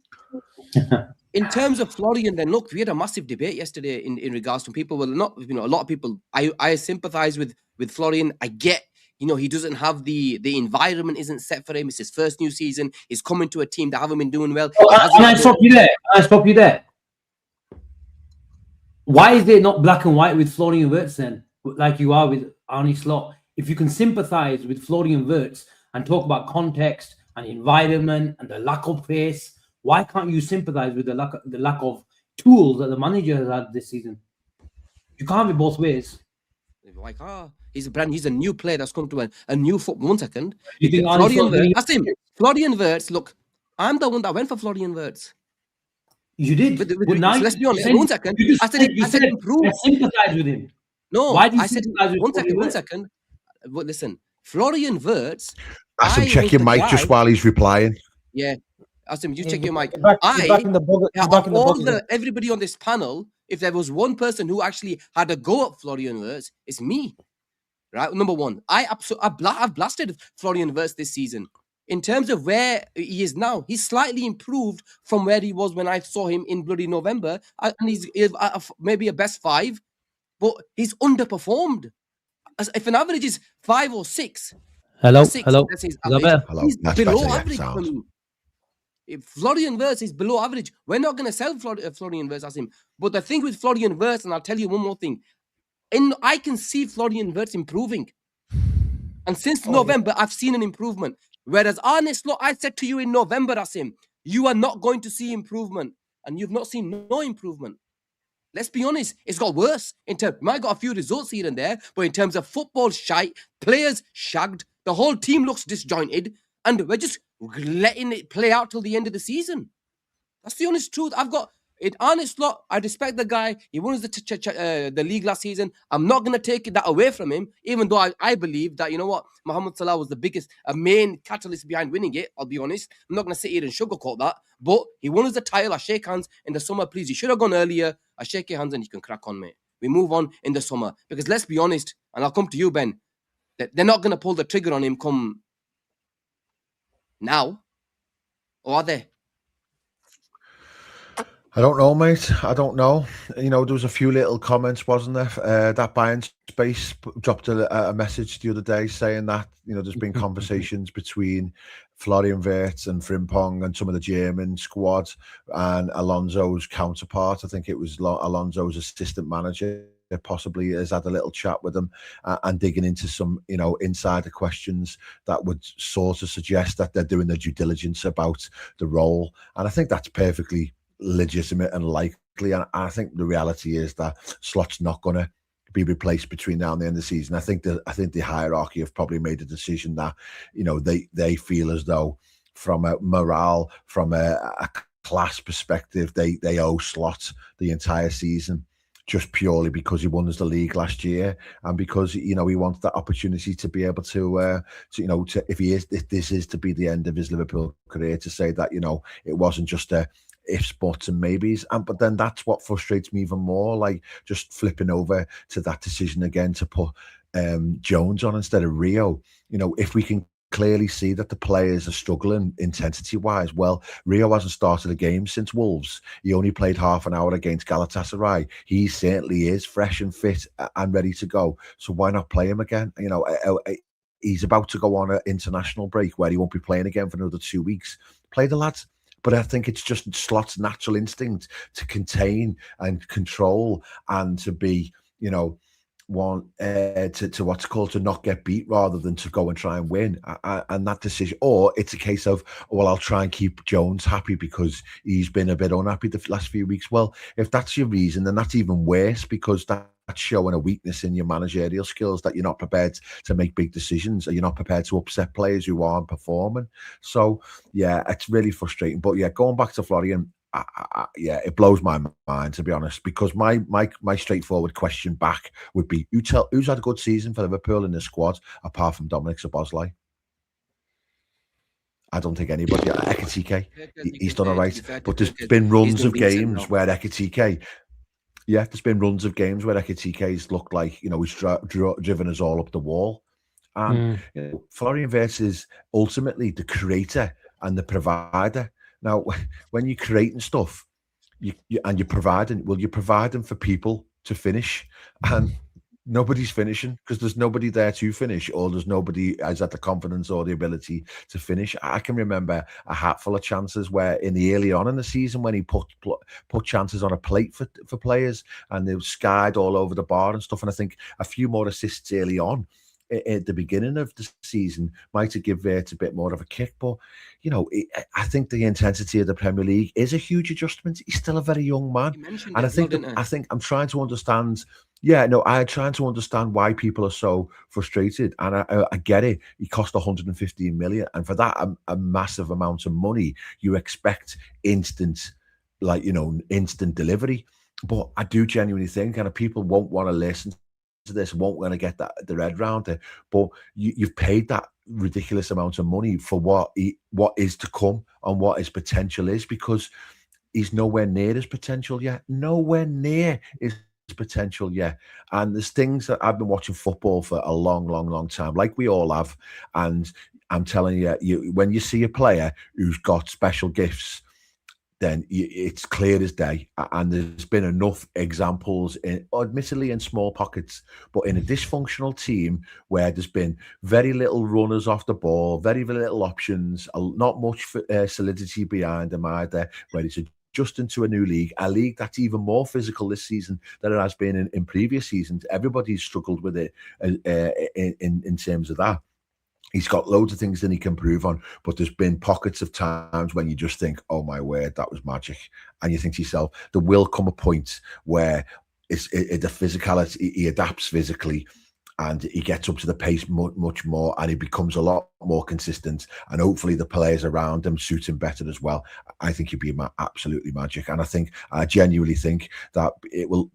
terms of Florian, then look, we had a massive debate yesterday in regards to people. Well, not, a lot of people, I sympathize with Florian. I get, he doesn't have the environment isn't set for him. It's his first new season. He's coming to a team that haven't been doing well. Can I stop you there? Why is there not black and white with Florian Wirtz then, like you are with Arne Slot? If you can sympathise with Florian Wirtz and talk about context and environment and the lack of pace, why can't you sympathise with the lack of tools that the manager has had this season? You can't be both ways. Like, he's a new player that's come to a new football. 1 second. You think Florian Wirtz, look, I'm the one that went for Florian Wirtz. You did. But let's be honest. 1 second. I said improve. Sympathize with him. No, why do you I said sympathize with 1 second. But listen, Florian Wirtz. Asim, check your mic just while he's replying. Yeah, Asim, you check your mic. Everybody on this panel, if there was one person who actually had a go at Florian Wirtz, it's me. Right, number one, I've blasted Florian Wirtz this season. In terms of where he is now, he's slightly improved from where he was when I saw him in bloody November. And he's maybe a best 5, but he's underperformed. If an average is 5 or 6, hello, that's his average. He's below average for me. If Florian Wirtz is below average, we're not going to sell Florian Wirtz as him. But the thing with Florian Wirtz, and I'll tell you one more thing, I can see Florian Wirtz improving. And since November, I've seen an improvement. Whereas Arne Slot, I said to you in November, Asim, you are not going to see improvement. And you've not seen no improvement. Let's be honest, it's got worse. Might got a few results here and there, but in terms of football shite, players shagged, the whole team looks disjointed, and we're just letting it play out till the end of the season. That's the honest truth. I've got it. Arne Slot, I respect the guy. He won the league last season. I'm not going to take that away from him, even though I believe that, you know what, Mohamed Salah was the biggest, main catalyst behind winning it. I'll be honest. I'm not going to sit here and sugarcoat that. But he won us the title. I shake hands in the summer. Please, you should have gone earlier. I shake your hands and you can crack on, mate. We move on in the summer. Because let's be honest, and I'll come to you, Ben, they're not going to pull the trigger on him come now. Or are they? I don't know, mate. I don't know. There was a few little comments, wasn't there? That buying space dropped a message the other day saying that, there's been conversations between Florian Wirtz and Frimpong and some of the German squad and Alonso's counterpart. I think it was Alonso's assistant manager. Possibly has had a little chat with them and digging into some, insider questions that would sort of suggest that they're doing their due diligence about the role. And I think that's perfectly legitimate and likely, and I think the reality is that Slot's not going to be replaced between now and the end of the season. I think the hierarchy have probably made a decision that they feel as though from a morale, from a class perspective, they owe Slot the entire season, just purely because he won us the league last year and because he wants that opportunity to be able to if this is to be the end of his Liverpool career, to say that it wasn't just a ifs, buts and maybes. But then that's what frustrates me even more, like just flipping over to that decision again to put Jones on instead of Rio. If we can clearly see that the players are struggling intensity-wise. Well, Rio hasn't started a game since Wolves. He only played half an hour against Galatasaray. He certainly is fresh and fit and ready to go. So why not play him again? You know, he's about to go on an international break where he won't be playing again for another 2 weeks. Play the lads. But I think it's just Slot's natural instinct to contain and control and to be, you know, to what's called to not get beat rather than to go and try and win. And that decision, or it's a case of, well, I'll try and keep Jones happy because he's been a bit unhappy the last few weeks. Well, if that's your reason, then that's even worse, because that's showing a weakness in your managerial skills, that you're not prepared to make big decisions, or you're not prepared to upset players who aren't performing. So yeah, it's really frustrating. But yeah, going back to Florian, yeah, it blows my mind, to be honest, because my straightforward question back would be, who's had a good season for Liverpool in the squad apart from Dominic Szoboszlai? I don't think anybody. Ekitike, he's done all right, but there's been runs of games where Ekitike, yeah, there's been runs of games where Ekitike's looked like, you know, he's driven us all up the wall. And you know, Florian Wirtz is ultimately the creator and the provider. Now, when you're creating stuff, and you're providing, well, you're providing for people to finish, and nobody's finishing because there's nobody there to finish, or there's nobody has had the confidence or the ability to finish. I can remember a hatful of chances where in the early on in the season when he put chances on a plate for players, and they were skied all over the bar and stuff. And I think a few more assists early on at the beginning of the season might have given Wirtz a bit more of a kick. But, you know, I think the intensity of the Premier League is a huge adjustment. He's still a very young man. And I think I'm trying to understand. Yeah, no, I'm trying to understand why people are so frustrated. And I get it. He cost 115 million. And for that, a massive amount of money, you expect instant delivery. But I do genuinely think, and people won't want to listen to this, won't want to get their head around it, but you've paid that ridiculous amount of money for what is to come and what his potential is, because he's nowhere near his potential yet. Nowhere near his potential yet. And there's things that I've been watching football for a long time, like we all have. And I'm telling you, when you see a player who's got special gifts, then it's clear as day. And there's been enough examples, admittedly in small pockets, but in a dysfunctional team where there's been very little runners off the ball, very little options, not much solidity behind them either, where it's adjusting to a new league, a league that's even more physical this season than it has been in previous seasons. Everybody's struggled with it in terms of that. He's got loads of things that he can improve on, but there's been pockets of times when you just think, oh my word, that was magic. And you think to yourself, there will come a point where the physicality, he adapts physically and he gets up to the pace much more, and he becomes a lot more consistent, and hopefully the players around him suit him better as well. I think he'd be absolutely magic. And I genuinely think that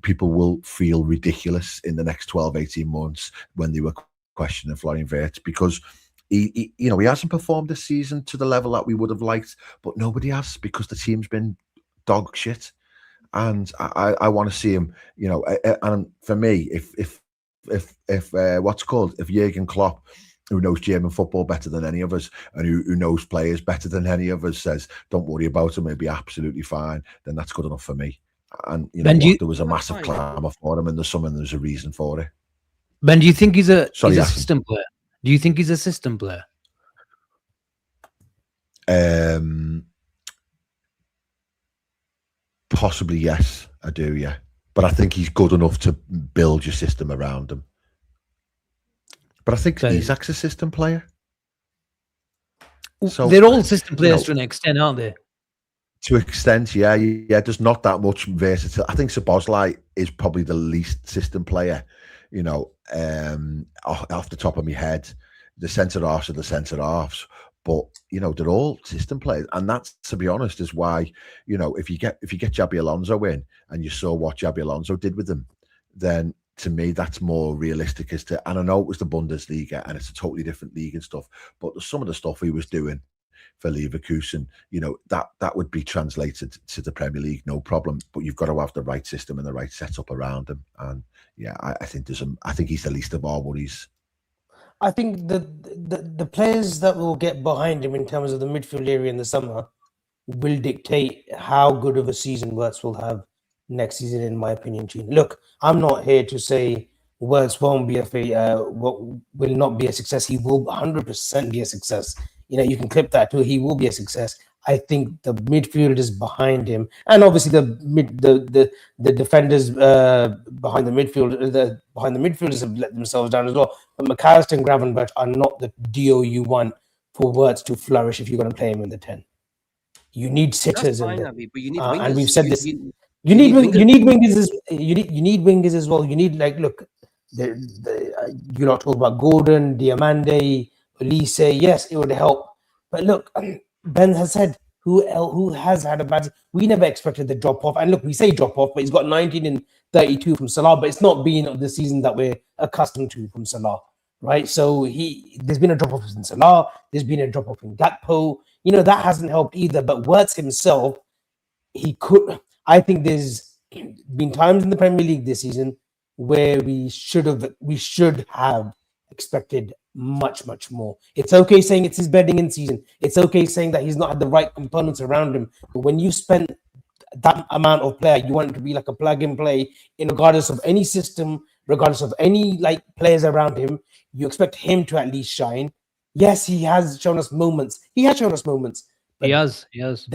people will feel ridiculous in the next 12, 18 months when they were questioning Florian Wirtz, because he hasn't performed this season to the level that we would have liked, but nobody has, because the team's been dog shit. And I want to see him, you know. And for me, if Jurgen Klopp, who knows German football better than any of us, and who knows players better than any of us, says, don't worry about him, he'll be absolutely fine, then that's good enough for me. And you know, there was a massive clamour for him in the summer, and there's a reason for it. Ben, do you think he's a system player? Do you think he's a system player? Possibly, yes, I do, yeah. But I think he's good enough to build your system around him. But I think Isak's a system player. So they're all system players to an extent, aren't they? To an extent, yeah. There's not that much versatility. I think Szoboszlai is probably the least system player. You know, off the top of my head, the centre-halves are the centre-halves. But, you know, they're all system players. And that's, to be honest, is why, you know, if you get Xabi Alonso in and you saw what Xabi Alonso did with them, then to me, that's more realistic and I know it was the Bundesliga and it's a totally different league and stuff, but some of the stuff he was doing for Leverkusen, you know, that would be translated to the Premier League, no problem. But you've got to have the right system and the right setup around him. And yeah, I think he's the least of our worries. I think the players that will get behind him in terms of the midfield area in the summer will dictate how good of a season Wirtz will have next season, in my opinion. Gene. Look, I'm not here to say Wirtz won't be will not be a success. He will 100% be a success. You know, you can clip that too. He will be a success. I think the midfield is behind him, and obviously the defenders behind the midfielders have let themselves down as well. But McAllister and Gravenberch are not the DO you want for Wirtz to flourish if you're going to play him in the 10. You need sitters in there, but you need wingers. And we've said this. You need wingers. You need wingers as well. You need look, you not talk about Gordon, Diamande, Elise. Yes, it would help, but look, Ben has said who has had a bad. We never expected the drop off, and look, we say drop off, but he's got 19 and 32 from Salah, but it's not been the season that we're accustomed to from Salah, right? So there's been a drop off in Salah. There's been a drop off in Gakpo. You know, that hasn't helped either. But Wirtz himself, he could. I think there's been times in the Premier League this season where we should have expected much more. It's okay saying it's his bedding in season. It's okay saying that he's not had the right components around him. But when you spend that amount of player, you want it to be like a plug and play, in regardless of any system, regardless of any players around him. You expect him to at least shine. Yes, he has shown us moments. He has. The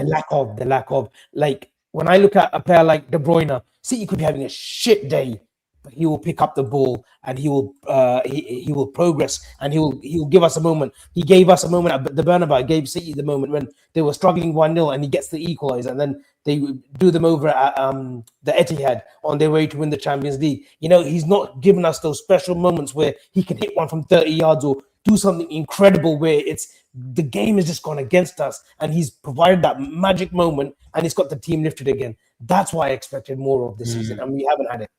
lack of when I look at a player like De Bruyne, City could be having a shit day, but he will pick up the ball and he will progress and he will give us a moment. He gave us a moment at the Bernabeu. He gave City the moment when they were struggling 1-0 and he gets the equalizer, and then they do them over at the Etihad on their way to win the Champions League. You know, he's not given us those special moments where he can hit one from 30 yards or do something incredible where the game has just gone against us, and he's provided that magic moment and he's got the team lifted again. That's why I expected more of this season, and we haven't had it.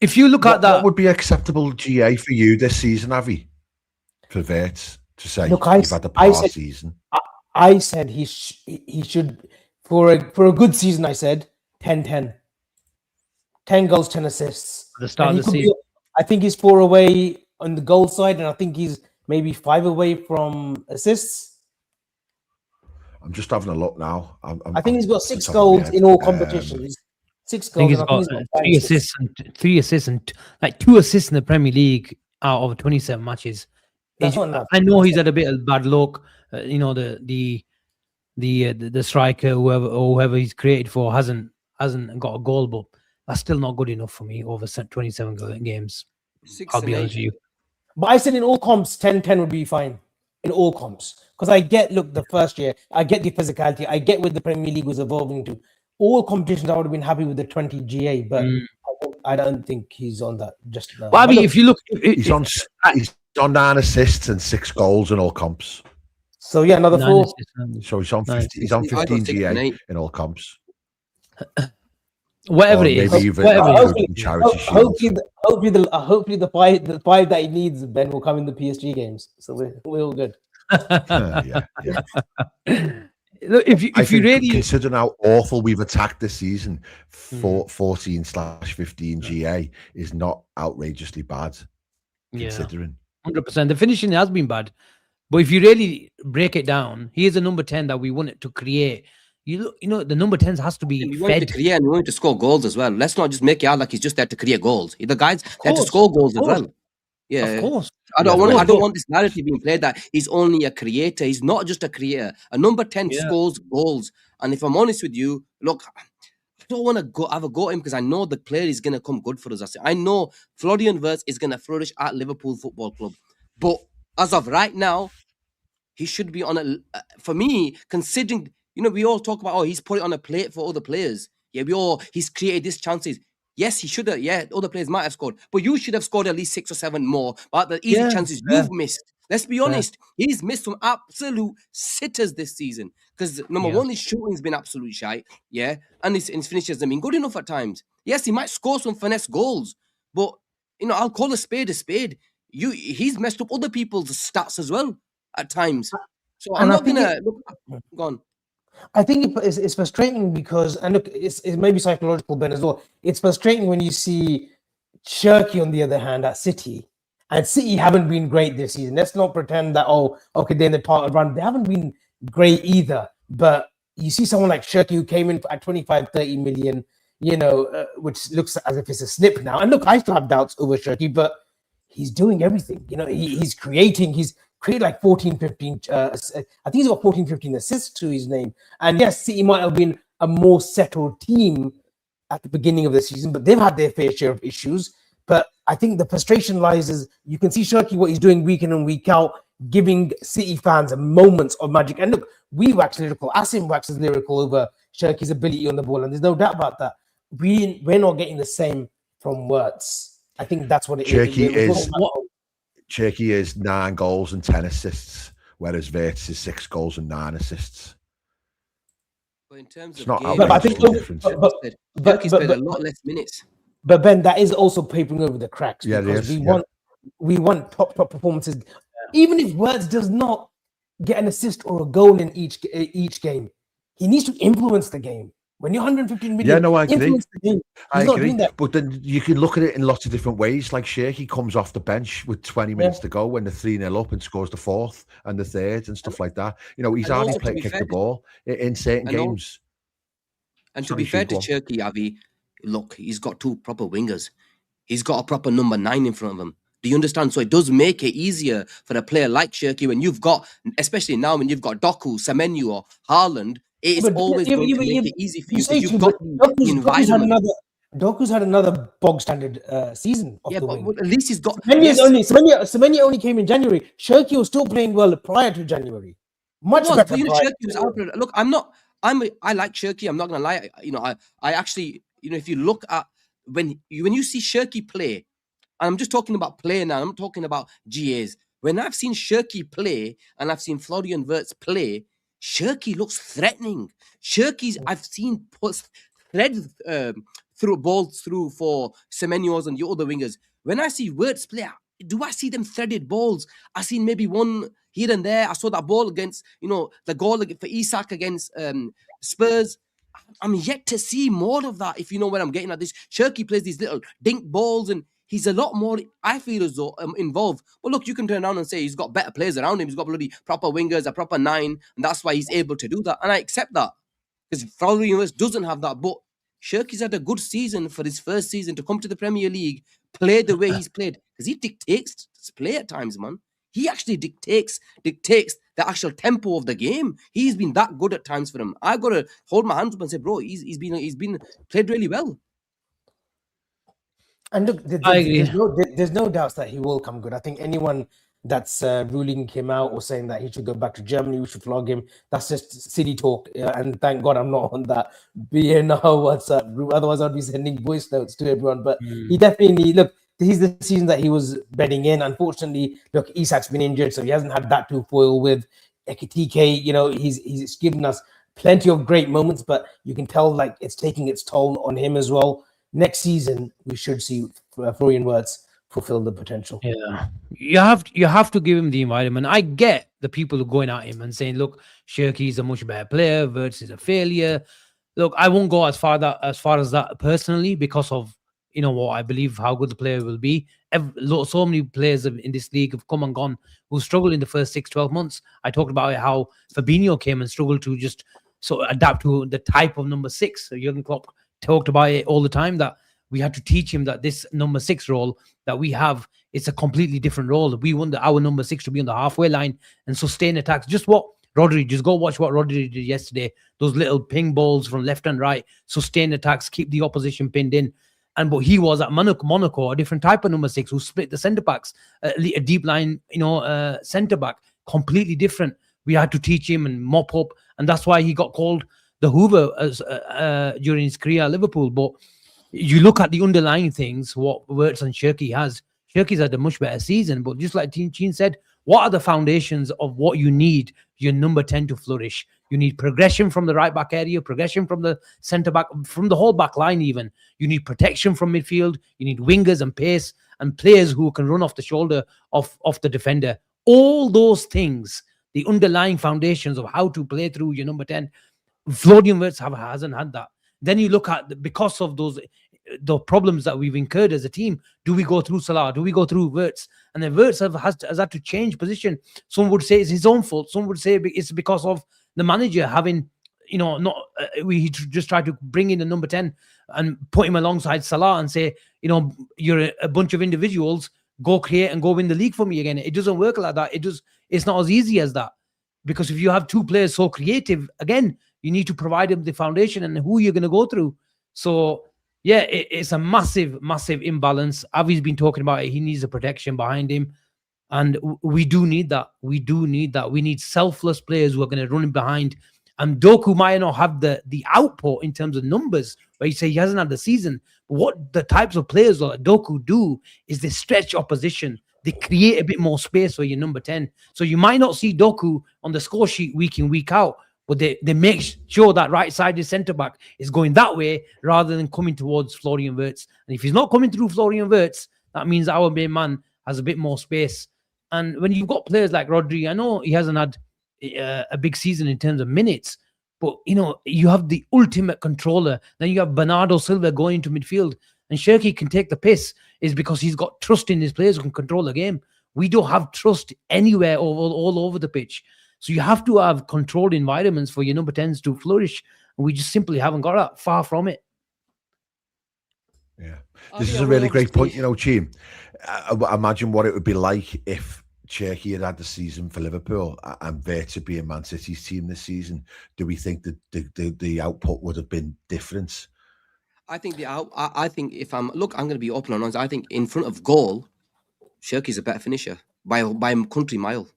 If you look at that, what would be acceptable GA for you this season, Avi? For Wirtz to say you've had a poor season. I said he should for a good season. I said 10-10. 10 goals, 10 assists. At the start of the season. I think he's 4 away on the goal side, and I think he's maybe 5 away from assists. I'm just having a look now. I think he's got 6 goals in all competitions. 6 goals. I think he's got 3 assists and 2 assists in the Premier League out of 27 matches. That's not enough. I know he's had a bit of bad luck. You know, the striker, whoever he's created for, hasn't got a goal, but that's still not good enough for me over 27 games. I'll be honest with you. But I said in all comps, 10-10 would be fine. In all comps. Because I get, the first year, I get the physicality, I get where the Premier League was evolving to. All competitions, I would have been happy with the 20 GA, but I don't think he's on that just now. Well, I mean, if you look... He's on 9 assists and 6 goals in all comps. So, yeah, another 4. So he's on 15 GA in all comps. Whatever it is. Maybe even hopefully the 5 that he needs, Ben, will come in the PSG games. So we're all good. Yeah. Look, if you really considering how awful we've attacked this season, 14/15 GA is not outrageously bad. Considering 100%, the finishing has been bad, but if you really break it down, here's a number 10 that we wanted to create. You know, the number 10s has to be fed. To create, and we want to score goals as well. Let's not just make it out like he's just there to create goals. The guys there to score goals as well. Yeah, of course. I don't want this narrative being played that he's only a creator. He's not just a creator. A number 10 scores goals. And if I'm honest with you, look, I don't want to have a go at him because I know the player is going to come good for us. I know Florian Wirtz is going to flourish at Liverpool Football Club. But as of right now, he should be on a... For me, considering... You know, we all talk about, he's put it on a plate for other players. Yeah, he's created these chances. Yes, he should have. Yeah, other players might have scored. But you should have scored at least 6 or 7 more. But the easy chances you've missed. Let's be honest. He's missed some absolute sitters this season. Because number one, his shooting's been absolute shite. Yeah. And his finishes have been good enough at times. Yes, he might score some finesse goals. But, you know, I'll call a spade a spade. He's messed up other people's stats as well at times. So I'm not going to... Go on. I think it's frustrating because, and look, it may be psychological, Ben, as well. It's frustrating when you see Cherki, on the other hand, at City, And City haven't been great this season. Let's not pretend that, oh, okay, they're in the part of run. They haven't been great either. But you see someone like Cherki who came in at 25, 30 million, which looks as if it's a snip now. And look, I still have doubts over Cherki, but he's doing everything. He's created like 14, 15. I think he's got 14, 15 assists to his name. And yes, City might have been a more settled team at the beginning of the season, but they've had their fair share of issues. But I think the frustration lies is you can see Cherki, what he's doing week in and week out, giving City fans moments of magic. And look, we wax lyrical. Asim waxes lyrical over Cherki's ability on the ball, and there's no doubt about that. We're not getting the same from Wirtz. I think that's what it is. Cherki is 9 goals and 10 assists, whereas Wirtz is 6 goals and 9 assists. But in terms it's of not game, I think Cherki's played a lot less minutes. But Ben, that is also papering over the cracks. Yeah, because we want top performances. Even if Wirtz does not get an assist or a goal in each game, he needs to influence the game. When you're 115 million, yeah, no, I agree. I agree. But then you can look at it in lots of different ways. Like Cherki comes off the bench with 20 minutes to go when they're 3-0 up and scores the 4th and the 3rd and stuff like that. He's already kicked the ball in certain games. And to be fair to Cherki, Avi, look, he's got 2 proper wingers. He's got a proper number 9 in front of him. Do you understand? So it does make it easier for a player like Cherki when you've got, especially now when you've got Doku, Semenyo, or Haaland. It is always going to make it easy for you because you've got the environment. Doku's had another bog standard season. Yeah, but at least he's got. Semenyo only came in January. Cherki was still playing well prior to January. Much better. Look, I like Cherki. I'm not gonna lie. I actually, if you look at when you see Cherki play, and I'm just talking about play now. I'm talking about GAs. When I've seen Cherki play and I've seen Florian Wirtz play, Cherki looks threatening. I've seen thread through balls through for Semenyos and the other wingers. When I see Wirtz play, do I see them threaded balls? I seen maybe one here and there. I saw that ball against, the goal for Isak against Spurs. I'm yet to see more of that, if you know where I'm getting at. This Cherki plays these little dink balls and he's a lot more, I feel as though, involved. But look, you can turn around and say he's got better players around him. He's got bloody proper wingers, a proper 9, and that's why he's able to do that. And I accept that. Because Florian Wirtz doesn't have that. But Cherki's had a good season for his first season to come to the Premier League, play the way he's played. Because he dictates his play at times, man. He actually dictates the actual tempo of the game. He's been that good at times for him. I've got to hold my hands up and say, bro, he's been played really well. And look, there's no doubts that he will come good. I think anyone that's ruling him out or saying that he should go back to Germany, we should flog him, that's just silly talk. And thank God I'm not on that BNO WhatsApp group. Otherwise, I'd be sending voice notes to everyone. But he definitely, look, he's the season that he was bedding in. Unfortunately, look, Isak's been injured, so he hasn't had that to foil with. Ekitike, he's given us plenty of great moments, but you can tell like it's taking its toll on him as well. Next season, we should see Florian Wirtz fulfill the potential. Yeah, you have to give him the environment. I get the people who are going at him and saying, "Look, Cherki is a much better player. Wirtz is a failure." Look, I won't go as far as that personally because of what I believe how good the player will be. So many players in this league have come and gone who struggled in the first 6-12 months. I talked about how Fabinho came and struggled to just sort of adapt to the type of number 6. So Jurgen Klopp talked about it all the time that we had to teach him that this number 6 role that we have, it's a completely different role. We want our number 6 to be on the halfway line and sustain attacks. Just go watch what Rodri did yesterday. Those little ping balls from left and right, sustain attacks, keep the opposition pinned in. But he was at Monaco, a different type of number 6 who split the centre backs, a deep line, centre back, completely different. We had to teach him and mop up, and that's why he got called the Hoover during his career at Liverpool. But you look at the underlying things, what Wirtz and Cherki's had a much better season. But just like Chin said, what are the foundations of what you need your number 10 to flourish? You need progression from the right back area, progression from the centre back, from the whole back line even. You need protection from midfield. You need wingers and pace and players who can run off the shoulder of the defender. All those things, the underlying foundations of how to play through your number 10, Florian Wirtz hasn't had that. Then you look at because of those the problems that we've incurred as a team. Do we go through Salah? Do we go through Wirtz? And then Wirtz has had to change position. Some would say it's his own fault. Some would say it's because of the manager having, we just tried to bring in the number 10 and put him alongside Salah and say, you're a bunch of individuals, go create and go win the league for me again. It doesn't work like that. It's not as easy as that. Because if you have two players so creative, again, you need to provide them the foundation and who you're going to go through. So, yeah, it's a massive, massive imbalance. Avi's been talking about it. He needs a protection behind him. And we do need that. We do need that. We need selfless players who are going to run in behind. And Doku might not have the output in terms of numbers, where you say he hasn't had the season. But what the types of players like Doku do is they stretch opposition. They create a bit more space for your number 10. So you might not see Doku on the score sheet week in, week out, but they make sure that right-sided centre-back is going that way rather than coming towards Florian Wirtz. And if he's not coming through Florian Wirtz, that means our main man has a bit more space. And when you've got players like Rodri, I know he hasn't had a big season in terms of minutes, but, you have the ultimate controller. Then you have Bernardo Silva going into midfield. And Cherki can take the piss is because he's got trust in his players who can control the game. We don't have trust anywhere all over the pitch. So you have to have controlled environments for your number 10s to flourish. And we just simply haven't got that, far from it. Yeah. This is a really great point, Chim. Imagine what it would be like if Cherki had the season for Liverpool and Wirtz to be in Man City's team this season. Do we think that the output would have been different? I think I think if I'm going to be open and honest. I think in front of goal, Cherki's a better finisher by a country mile.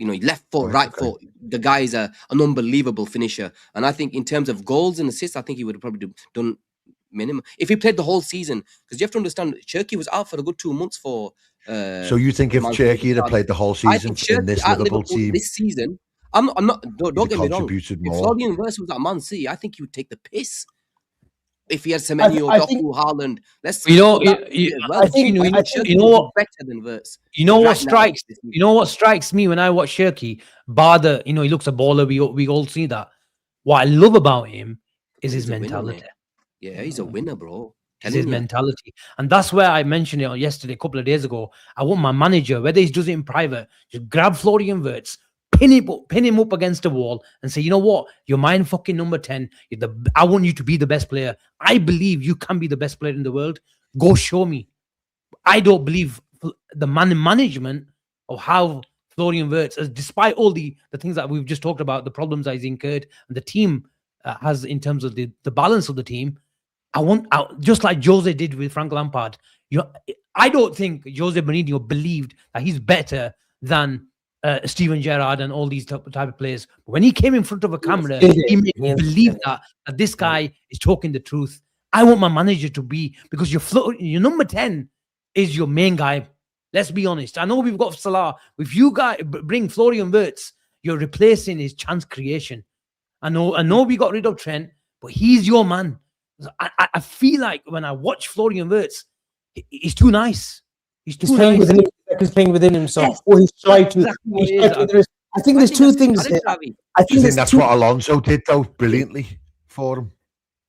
Left foot, right foot. The guy is an unbelievable finisher. And I think in terms of goals and assists, I think he would have probably done minimum if he played the whole season. Because you have to understand, Cherki was out for a good 2 months for. So you think if Cherki had played the whole season in this Liverpool team this season, I'm not. Don't get me wrong. More. If Florian Wirtz was at Man City, I think he would take the piss. If he had Semenyo, Doku, Haaland, let's. Better than Wirtz. What strikes me when I watch Cherki, bar he looks a baller. We all see that. What I love about him is his mentality. Winner, he's a winner, bro. Is his mentality. And that's where I mentioned it yesterday, a couple of days ago. I want my manager, whether he does it in private, just grab Florian Wirtz, pin him up against the wall and say, you know what? You're my fucking number 10. I want you to be the best player. I believe you can be the best player in the world. Go show me. I don't believe the management of how Florian Wirtz, despite all the things that we've just talked about, the problems that he's incurred and the team has in terms of the balance of the team, just like Jose did with Frank Lampard. I don't think Jose Mourinho believed that he's better than Steven Gerrard and all these type of players. But when he came in front of a camera, he made me believe that this guy is talking the truth. I want my manager to be, because your number 10 is your main guy. Let's be honest. I know we've got Salah. If you guys bring Florian Wirtz, you're replacing his chance creation. I know we got rid of Trent, but he's your man. I feel like when I watch Florian Wirtz, he's too nice. He's playing within himself. Yes, or he's trying to. I think there's two things. I think that's what Alonso did, though, brilliantly for him.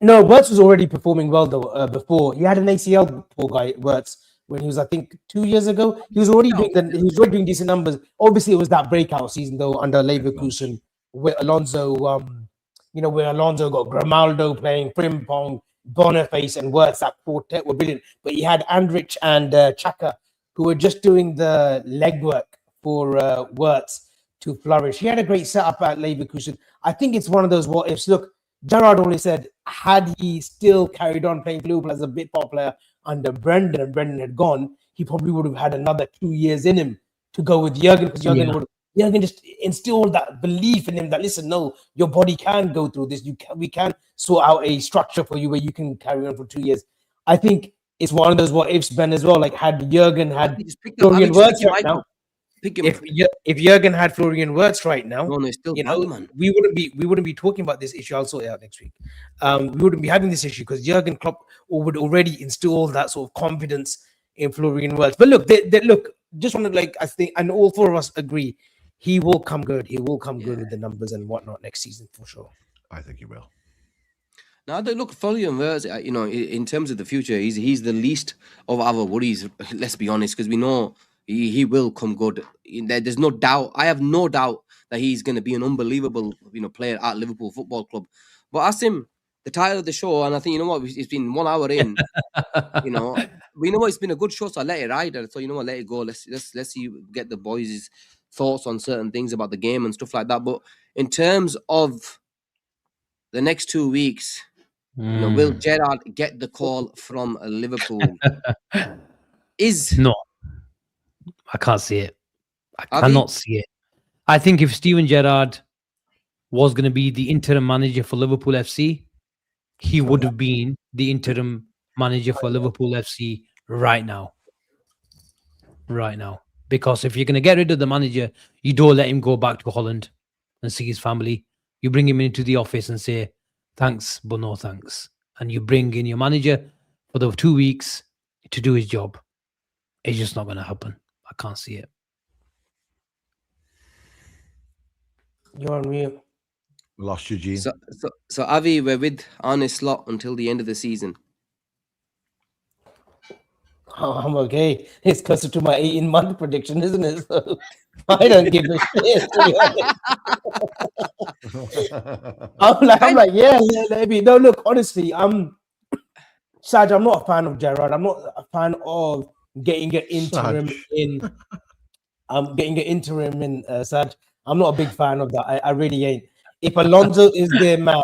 No, Wirtz was already performing well, though, before. He had an ACL, poor guy, Wirtz, when he was, I think, 2 years ago. He was already doing decent numbers. Obviously, it was that breakout season, though, under Leverkusen, where Alonso, where Alonso got Grimaldo playing Frimpong, Boniface, and Wirtz. That quartet were brilliant. But he had Andrich and Xhaka, who were just doing the legwork for Wirtz to flourish. He had a great setup at Leverkusen. I think it's one of those what ifs. Look, Gerrard only said, had he still carried on playing Liverpool as a bit part player under Brendan and Brendan had gone, he probably would have had another 2 years in him to go with Jurgen, because Jurgen just instilled that belief in him that, listen, no, your body can go through this. We can sort out a structure for you where you can carry on for 2 years. I think it's one of those what ifs, Ben, as well. Like, had Jurgen had Florian Wirtz right now, if Jurgen had Florian Wirtz right now, we wouldn't be talking about this issue. I'll sort it out next week. We wouldn't be having this issue because Jurgen Klopp would already instill that sort of confidence in Florian Wirtz. But look, just want to I think, and all four of us agree, he will come good. He will come good with the numbers and whatnot next season for sure. I think he will. Now, look, Florian Wirtz, you know, in terms of the future, he's the least of our worries. Let's be honest, because we know he will come good. There's no doubt. I have no doubt that he's going to be an unbelievable, you know, player at Liverpool Football Club. But Asim, the title of the show, and I think, you know what, it's been 1 hour in. You know, we know it's been a good show, so I let it ride. So you know what, let it go. Let's see, get the boys' thoughts on certain things about the game and stuff like that. But in terms of the next 2 weeks, you know, will Gerrard get the call from Liverpool? No, I can't see it. I Avi? cannot see it. I think if Steven Gerrard was going to be the interim manager for Liverpool FC, he would have been the interim manager for Liverpool FC right now. Right now. Because if you're going to get rid of the manager, you don't let him go back to Holland and see his family. You bring him into the office and say, thanks, but no thanks. And you bring in your manager for the 2 weeks to do his job. It's just not going to happen. I can't see it. You're on mute. Lost Eugene. So Avi, we're with Arne Slot until the end of the season. Oh, I'm okay. It's closer to my 18-month prediction, isn't it? So I don't give a shit. To be honest. I'm like, yeah, maybe. No, look, honestly, Saj, I'm not a fan of Gerrard. I'm not a fan of getting an interim in. Getting an interim in, Saj. I'm not a big fan of that. I really ain't. If Alonso is their man,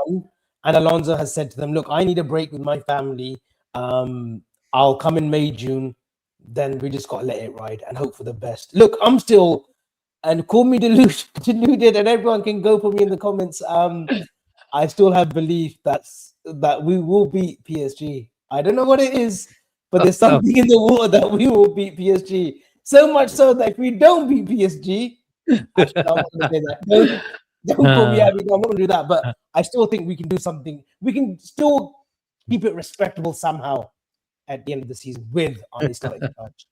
and Alonso has said to them, look, I need a break with my family. I'll come in May, June. Then we just got to let it ride and hope for the best. Look, I'm still, and call me deluded, and everyone can go for me in the comments. I still have belief that we will beat PSG. I don't know what it is, but there's something in the water that we will beat PSG. So much so that if we don't beat PSG, actually, I'm not going to say that. Don't call me out. I'm not going to do that. But I still think we can do something. We can still keep it respectable somehow at the end of the season with Arne Slot in charge.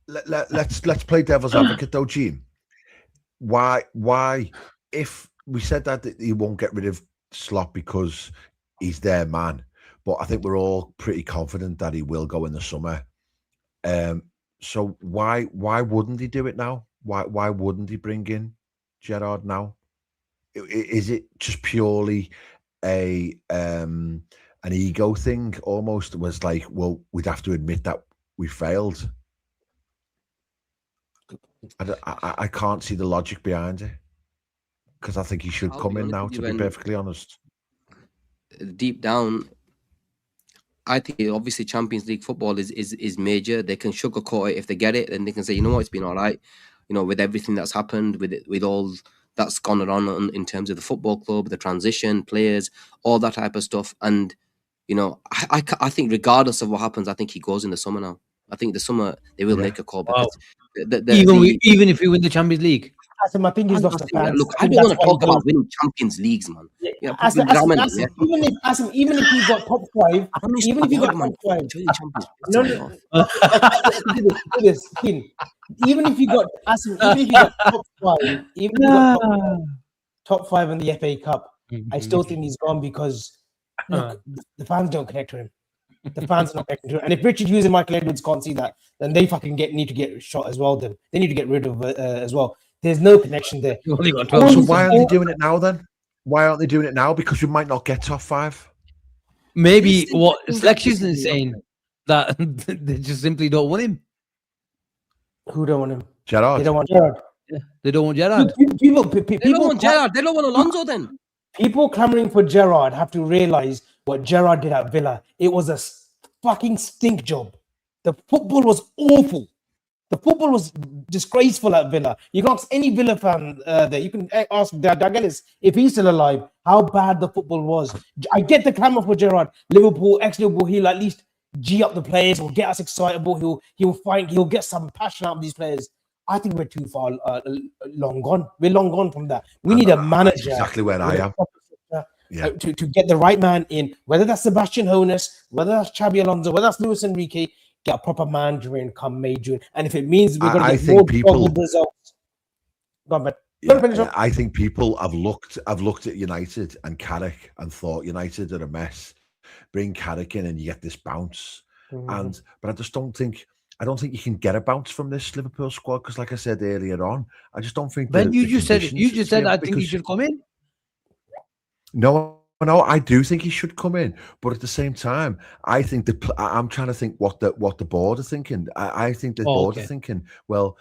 Let's play devil's advocate though, Gene. Why if we said that he won't get rid of Slot because he's their man, but I think we're all pretty confident that he will go in the summer. So why wouldn't he do it now? Why wouldn't he bring in Gerrard now? Is it just purely an ego thing? Almost was like, well, we'd have to admit that we failed. I can't see the logic behind it, because I think he should come in now, to be perfectly honest. Deep down, I think obviously Champions League football is major. They can sugarcoat it if they get it, and they can say, you know what, it's been all right. You know, with everything that's happened, with all that's gone on in terms of the football club, the transition, players, all that type of stuff. And, you know, I think regardless of what happens, I think he goes in the summer now. I think the summer they will make a call. Because even if we win the Champions League. Asim, I think he's lost the fans. Look, I don't want to talk about winning Champions Leagues, man. Yeah, Asim, even if he got top 5, even if he got top 5, even if he got top 5, even if he got top 5 in the FA Cup, I still think he's gone because look, the fans don't connect to him. The fans are not connecting to him. And if Richard Hughes and Michael Edwards can't see that, then they fucking need to get shot as well. Then they need to get rid of as well. There's no connection there. So why aren't they doing it now then? Why aren't they doing it now? Because we might not get top 5. Maybe what Selection is saying that they just simply don't want him. Who don't want him? Gerrard. They don't want Gerrard. Yeah, they don't want Gerrard. People they don't want Gerrard. They don't want Alonso then. People clamoring for Gerrard have to realize what Gerrard did at Villa. It was a fucking stink job. The football was awful. The football was disgraceful at Villa. You can ask any Villa fan there. You can ask Dagelis if he's still alive, how bad the football was. I get the clamour for Gerrard. Liverpool, ex-Liverpool, he'll at least G up the players, will get us excitable. He'll get some passion out of these players. I think we're too far long gone. We're long gone from that. We need a manager. Exactly where I am. To get the right man in, whether that's Sebastian Hoeneß, whether that's Xabi Alonso, whether that's Luis Enrique, get a proper manager in come May, June. And if it means we're going to get more results. Go on, but I think people have looked at United and Carrick and thought United are a mess. Bring Carrick in and you get this bounce. But I don't think you can get a bounce from this Liverpool squad because, like I said earlier on, I just don't think. But you just said I think he should come in. No, I do think he should come in, but at the same time, I think I'm trying to think what the board are thinking. I think the board are thinking, well,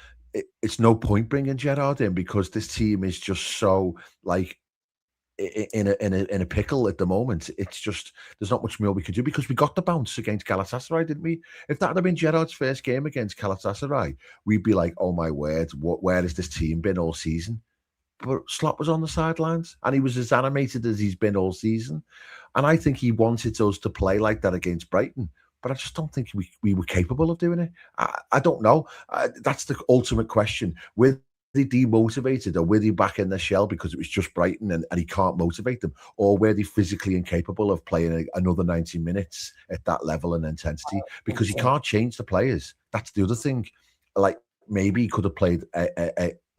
it's no point bringing Gerrard in because this team is just so like in a pickle at the moment. It's just there's not much more we could do because we got the bounce against Galatasaray, didn't we? If that had been Gerrard's first game against Galatasaray, we'd be like, oh my word, where has this team been all season? But Slot was on the sidelines and he was as animated as he's been all season. And I think he wanted us to play like that against Brighton. But I just don't think we were capable of doing it. I don't know. That's the ultimate question. Were they demotivated or were they back in their shell because it was just Brighton and he can't motivate them? Or were they physically incapable of playing another 90 minutes at that level and intensity? Because he can't change the players. That's the other thing. Like maybe he could have played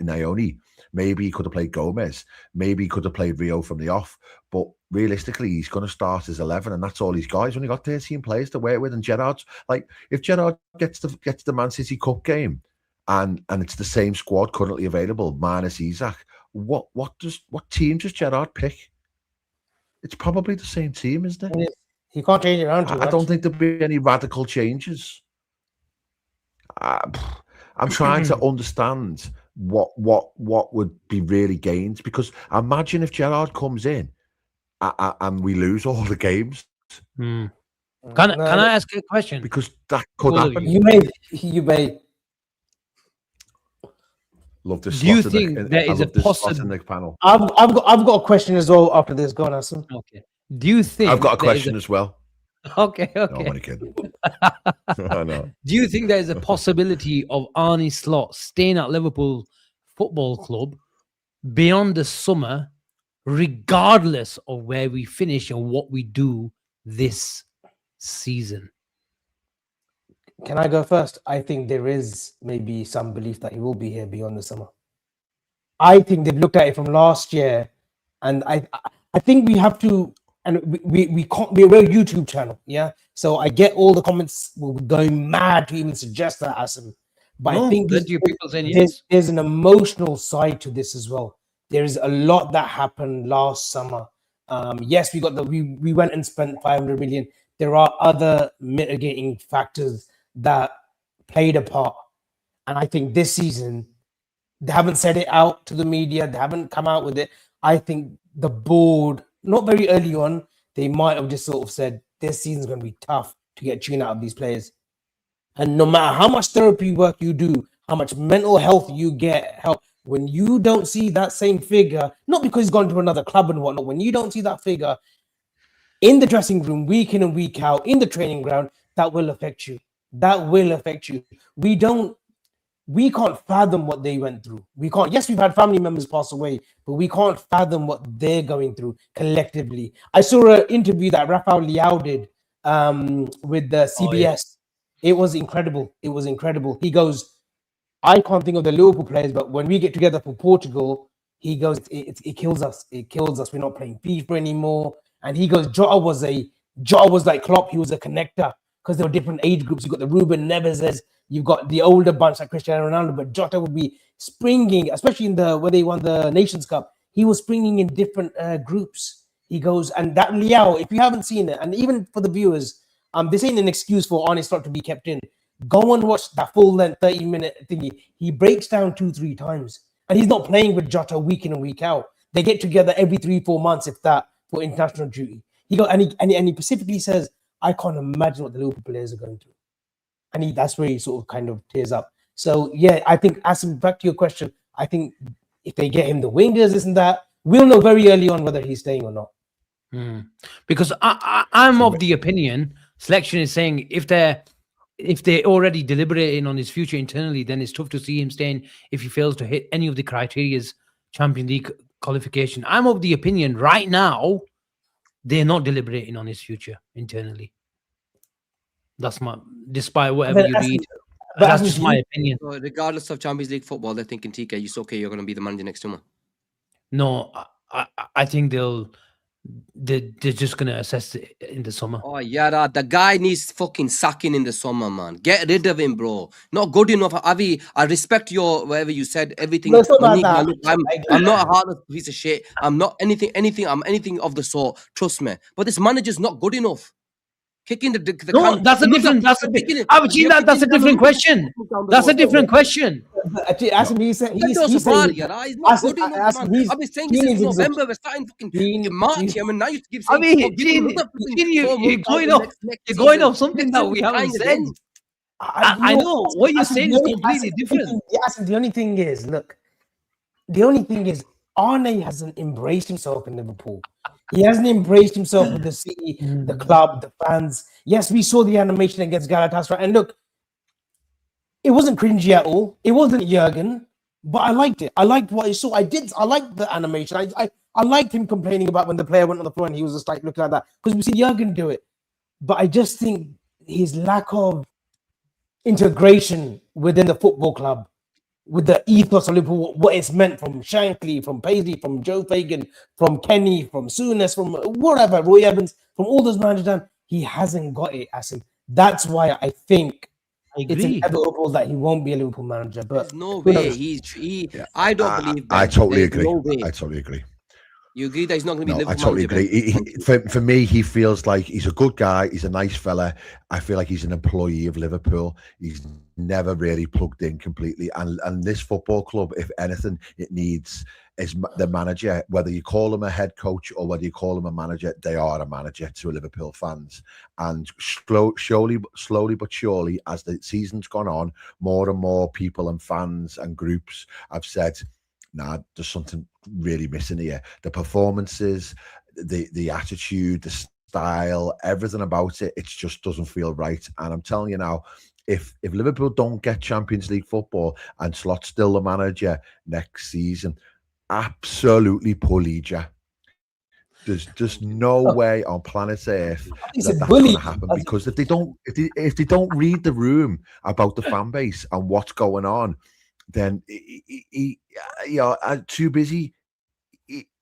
Naoni. Maybe he could have played Gomez. Maybe he could have played Rio from the off. But realistically, he's going to start as 11, and that's all he's got. He's only got 13 players to work with. And Gerrard's like, if Gerrard gets the Man City Cup game, and it's the same squad currently available minus Isak, what team does Gerrard pick? It's probably the same team, isn't it? He can't change it around. I don't think there'll be any radical changes. I'm trying to understand what would be really gained, because imagine if Gerrard comes in and we lose all the games. Can I ask a question? Because that could happen. You may. Love this. Do you think there is a possible panel? I've got a question as well after this. Go on, Asim. Okay. Do you think I've got a question as well? Okay. No, I'm only kidding. No. Do you think there is a possibility of Arne Slot staying at Liverpool Football Club beyond the summer, regardless of where we finish and what we do this season? Can I go first? I think there is maybe some belief that he will be here beyond the summer. I think they've looked at it from last year, and I think we have to. And we can't. We're a YouTube channel, yeah. So I get all the comments going mad to even suggest that, Asim. But I think there's an emotional side to this as well. There is a lot that happened last summer. Yes, we went and spent 500 million. There are other mitigating factors that played a part, and I think this season they haven't said it out to the media. They haven't come out with it. I think the board, not very early on, they might have just sort of said this season's going to be tough to get tune out of these players. And no matter how much therapy work you do, how much mental health you get, when you don't see that same figure, not because he's gone to another club and whatnot, when you don't see that figure in the dressing room week in and week out, in the training ground, that will affect you. That will affect you. We can't fathom what they went through. We can't. Yes, we've had family members pass away, but we can't fathom what they're going through collectively. I saw an interview that Rafael Leao did with the CBS. Oh, yeah. It was incredible. It was incredible. He goes, I can't think of the Liverpool players, but when we get together for Portugal, he goes, it kills us. It kills us. We're not playing FIFA anymore. And he goes, Jota was like Klopp. He was a connector because there were different age groups. You got the Ruben Neveses. You've got the older bunch like Cristiano Ronaldo, but Jota would be springing, especially in when they won the Nations Cup. He was springing in different groups. He goes, and that Leao, if you haven't seen it, and even for the viewers, this ain't an excuse for Arne Slot to be kept in. Go and watch that full length 30-minute thingy. He breaks down 2-3 times, and he's not playing with Jota week in and week out. They get together every 3-4 months, if that, for international duty. He goes, and he specifically says, I can't imagine what the Liverpool players are going through. And that's where he sort of kind of tears up. So, yeah, I think, Asim, back to your question, I think if they get him the wingers, this and that, we'll know very early on whether he's staying or not. Because I'm of the opinion, selection is saying if they're already deliberating on his future internally, then it's tough to see him staying if he fails to hit any of the criteria's Champions League qualification. I'm of the opinion right now, they're not deliberating on his future internally. That's despite whatever you read, that's just my opinion. So regardless of Champions League football, they're thinking, TK, it's okay, you're going to be the manager next summer. No, I think they're just gonna assess it in the summer. Oh, yeah, the guy needs fucking sacking in the summer, man. Get rid of him, bro. Not good enough. Avi, I respect your whatever you said, everything. No, it's not Monique, about man, that. look, I'm not a heartless piece of shit. I'm not anything. I'm anything of the sort. Trust me. But this manager's not good enough. Kicking the No, can. that's a different. That's a that's a different question. That's a different question. Actually, Asim, he's saying He's he's saying not good enough, Asim, man. I've been saying this since November. We're starting fucking March here, man. Now you keep saying, I mean, give him another you're going off. You're going off something that we haven't said. I know what you're saying is completely different. Asim, the only thing is, look, Arne hasn't embraced himself in Liverpool. He hasn't embraced himself with the city, the club, the fans. Yes, we saw the animation against Galatasaray, and look, it wasn't cringy at all. It wasn't Jurgen, but I liked it. I liked what I saw. I liked the animation. I liked him complaining about when the player went on the floor and he was just like looking like that, because we see Jurgen do it. But I just think his lack of integration within the football club, with the ethos of Liverpool, what it's meant from Shankly, from Paisley, from Joe Fagan, from Kenny, from Souness, from whatever, Roy Evans, from all those managers, he hasn't got it, Asim. That's why I think it's inevitable that he won't be a Liverpool manager. But there's no way. I don't believe that. I totally agree. No way. I totally agree. You agree that he's not going to be Liverpool I totally manager? agree. For me, he feels like he's a good guy. He's a nice fella. I feel like he's an employee of Liverpool. He's never really plugged in completely. And this football club, if anything, it needs is the manager. Whether you call him a head coach or whether you call him a manager, they are a manager to Liverpool fans. And slowly but surely, as the season's gone on, more and more people and fans and groups have said, nah, there's something really missing here. The performances, the attitude, the style, everything about it, it just doesn't feel right. And I'm telling you now, if Liverpool don't get Champions League football and Slot's still the manager next season, absolutely Pulija. There's no way on planet Earth that's going to happen, because if they don't read the room about the fan base and what's going on, then he too busy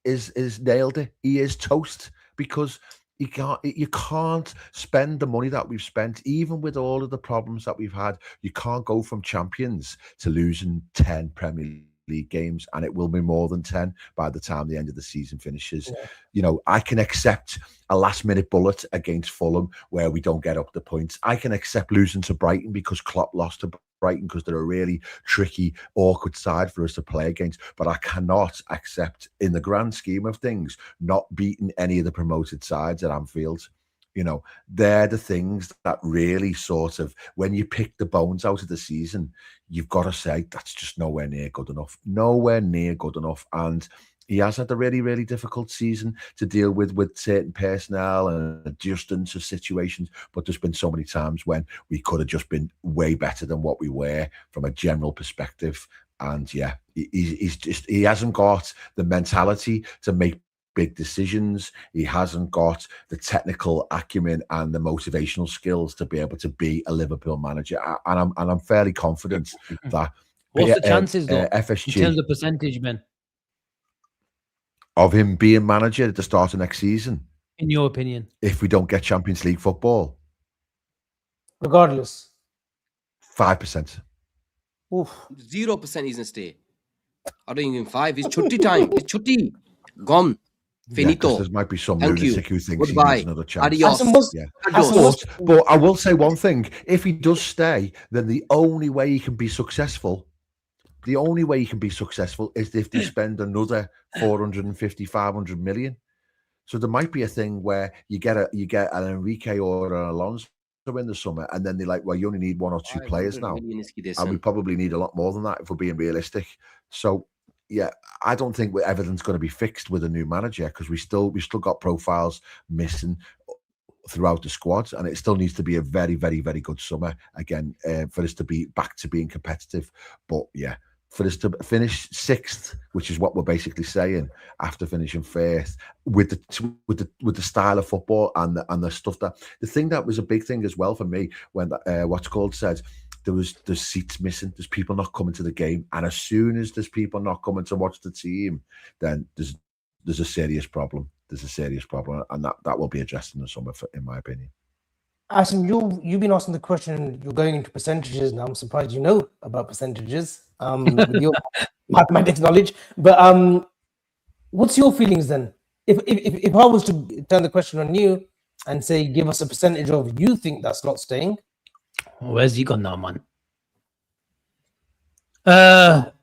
is nailed it. He is toast, because you can't spend the money that we've spent, even with all of the problems that we've had. You can't go from champions to losing 10 Premier League games, and it will be more than 10 by the time the end of the season finishes. Yeah. You know, I can accept a last-minute bullet against Fulham where we don't get up the points. I can accept losing to Brighton because Klopp lost to Brighton because they're a really tricky, awkward side for us to play against. But I cannot accept, in the grand scheme of things, not beating any of the promoted sides at Anfield. You know, they're the things that really sort of, when you pick the bones out of the season, you've got to say that's just nowhere near good enough. Nowhere near good enough. And he has had a really, really difficult season to deal with certain personnel and adjustments of situations. But there's been so many times when we could have just been way better than what we were from a general perspective. And yeah, he hasn't got the mentality to make big decisions. He hasn't got the technical acumen and the motivational skills to be able to be a Liverpool manager. And I'm fairly confident that. What's the chances, though, FSG, in terms of percentage, man, of him being manager at the start of next season? In your opinion, if we don't get Champions League football, regardless, 5%. 0% he's gonna stay. I don't even 5. It's chutti time. It's chutti. Gone. Finito. Yeah, there might be some lunatic who thinks Goodbye. he needs another chance. Adios. Yeah. But I will say one thing. If he does stay, then the only way he can be successful, is if they spend another 450, 500 million. So there might be a thing where you get an Enrique or an Alonso in the summer, and then they're like, well, you only need 1 or 2 players now. And we probably need a lot more than that if we're being realistic. So yeah, I don't think Everton's going to be fixed with a new manager, because we still got profiles missing throughout the squad, and it still needs to be a very, very, very good summer again for us to be back to being competitive. But yeah, for us to finish 6th, which is what we're basically saying after finishing 1st, with the style of football and the stuff, that the thing that was a big thing as well for me when what's called said there's seats missing. There's people not coming to the game, and as soon as there's people not coming to watch the team, then there's a serious problem. There's a serious problem, and that will be addressed in the summer, in my opinion. Asim, you've been asking the question. You're going into percentages now. I'm surprised you know about percentages with your mathematics knowledge. But what's your feelings then? If I was to turn the question on you and say, give us a percentage of you think that Slot's staying. Where's he gone now, man?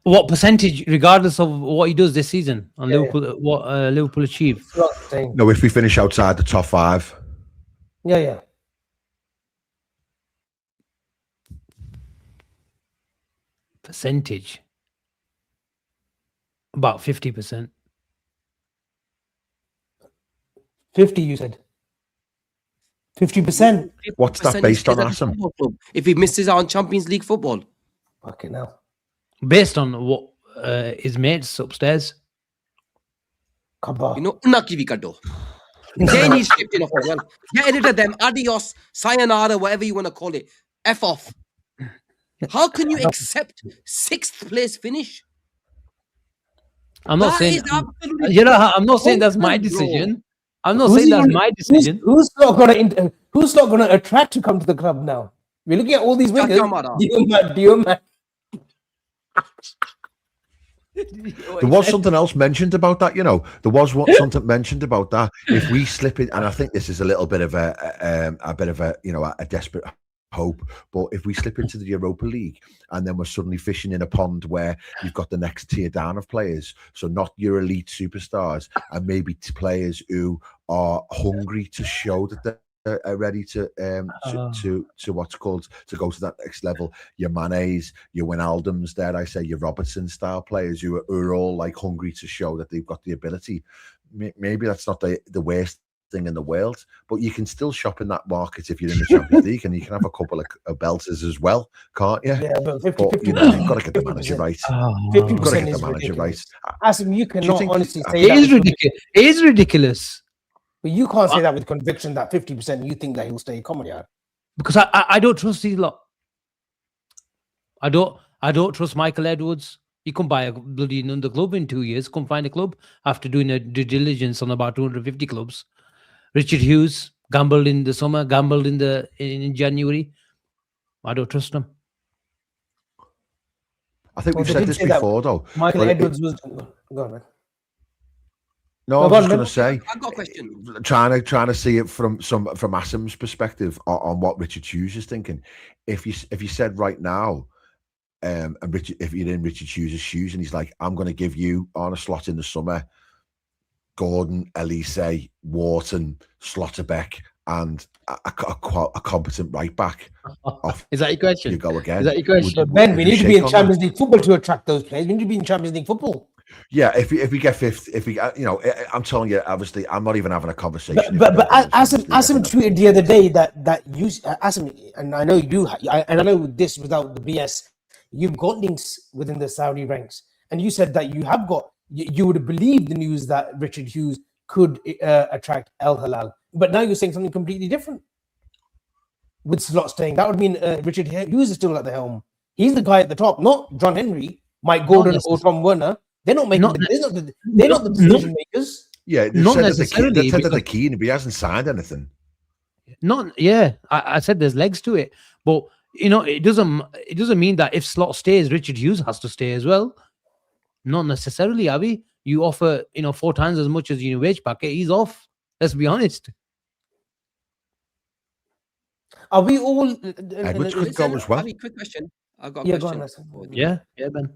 What percentage, regardless of what he does this season, on Liverpool, what Liverpool achieve? Slot's staying. No, if we finish outside the top 5. Yeah. Percentage. About 50%. 50, you said. 50%. What's that based on, Asim? If he misses out on Champions League football. Okay, now. Based on what his mates upstairs. Kabba. You know, Unakivi Kado. They need shipping off as well. Get rid of them. Adios, sayonara, whatever you want to call it. F off. How can you accept 6th place finish? I'm not That saying, is absolutely I'm not saying that's my decision. I'm not saying that's my decision. Who's not gonna attract to come to the club now? We're looking at all these wingers. Dioma. There was something else mentioned about that, you know. There was something mentioned about that. If we slip it, and I think this is a little bit of a you know, a desperate hope, but if we slip into the Europa League and then we're suddenly fishing in a pond where you've got the next tier down of players, so not your elite superstars, and maybe players who are hungry to show that they're ready to what's called to go to that next level. Your Manes, your Wijnaldums, dare I say, your Robertson style players who are all like hungry to show that they've got the ability. Maybe that's not the worst thing in the world, but you can still shop in that market if you're in the Champions League, and you can have a couple of belters as well, can't you? Yeah, but 50, but you know, you've got to get the manager right. 50% You've got to get is the manager ridiculous. right. Asim, you cannot honestly say It that. is ridiculous. It is ridiculous. But you can't say that with conviction that 50% you think that he'll stay. Come on, yeah. Because I don't trust these lot. I don't trust Michael Edwards. He come buy a bloody under club in 2 years. Come find a club after doing a due diligence on about 250 clubs. Richard Hughes gambled in the summer, gambled in January. I don't trust him. I think we've said this before, though. Michael Edwards was. Go on, man. No, I was just going to say. I've got a question. Trying to see it from Asim's perspective on what Richard Hughes is thinking. If you said right now, and if you're in Richard Hughes' shoes, and he's like, I'm going to give you on a slot in the summer, Gordon, Elise, Wharton, Slotterbeck, and a competent right back. Is that your question? You go again. Is that your question? Ben, we need to be in Champions League football to attract those players. We need to be in Champions League football. Yeah, if we get fifth, you know, I'm telling you, obviously, I'm not even having a conversation. But Asim tweeted the other day that you, Asim, and I know you do, and I know this without the BS, you've got links within the Saudi ranks, and you said that you have got, you would believe the news that Richard Hughes could attract Al Hilal, but now you're saying something completely different. With Slot staying, that would mean Richard Hughes is still at the helm. He's the guy at the top, not John Henry, Mike Gordon, or Tom Werner. They're not making. They're not the decision makers. Yeah, not necessarily. They said that they're keen, but he hasn't signed anything. I said there's legs to it, but you know, it doesn't mean that if Slot stays, Richard Hughes has to stay as well. Not necessarily, Abby. You offer 4 times as much as your wage packet. He's off. Let's be honest. Are we all? Edwards could go as well. Abby, quick question. I've got a question. Go on, yeah, Ben.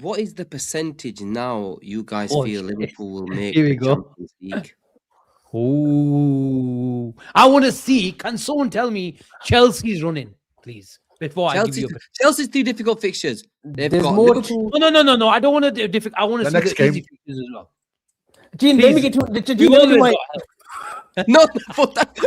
What is the percentage now you guys feel Liverpool will make Here we the go. Champions League? Oh, I want to see. Can someone tell me Chelsea's running, please? Before Chelsea's 3 difficult fixtures. They've There's got more. No. I don't want to difficult. I want to see the easy fixtures as well. Gene, let me get to No,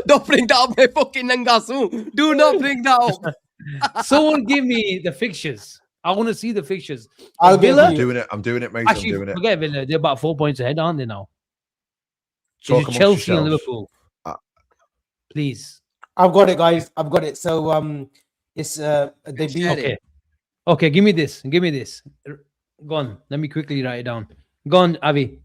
don't bring that up, my fucking Nangasu. Do not bring that up. Someone give me the fixtures. I want to see the fixtures. I'm doing it, mate. Actually, I'm doing it. Forget Villa. They're about 4 points ahead, aren't they now? Talk It's Chelsea and yourselves. Liverpool. Please. I've got it, guys. I've got it. So It's they beat. Share it. Okay. Okay, give me this. Give me this. Go on. Let me quickly write it down. Go on, Avi.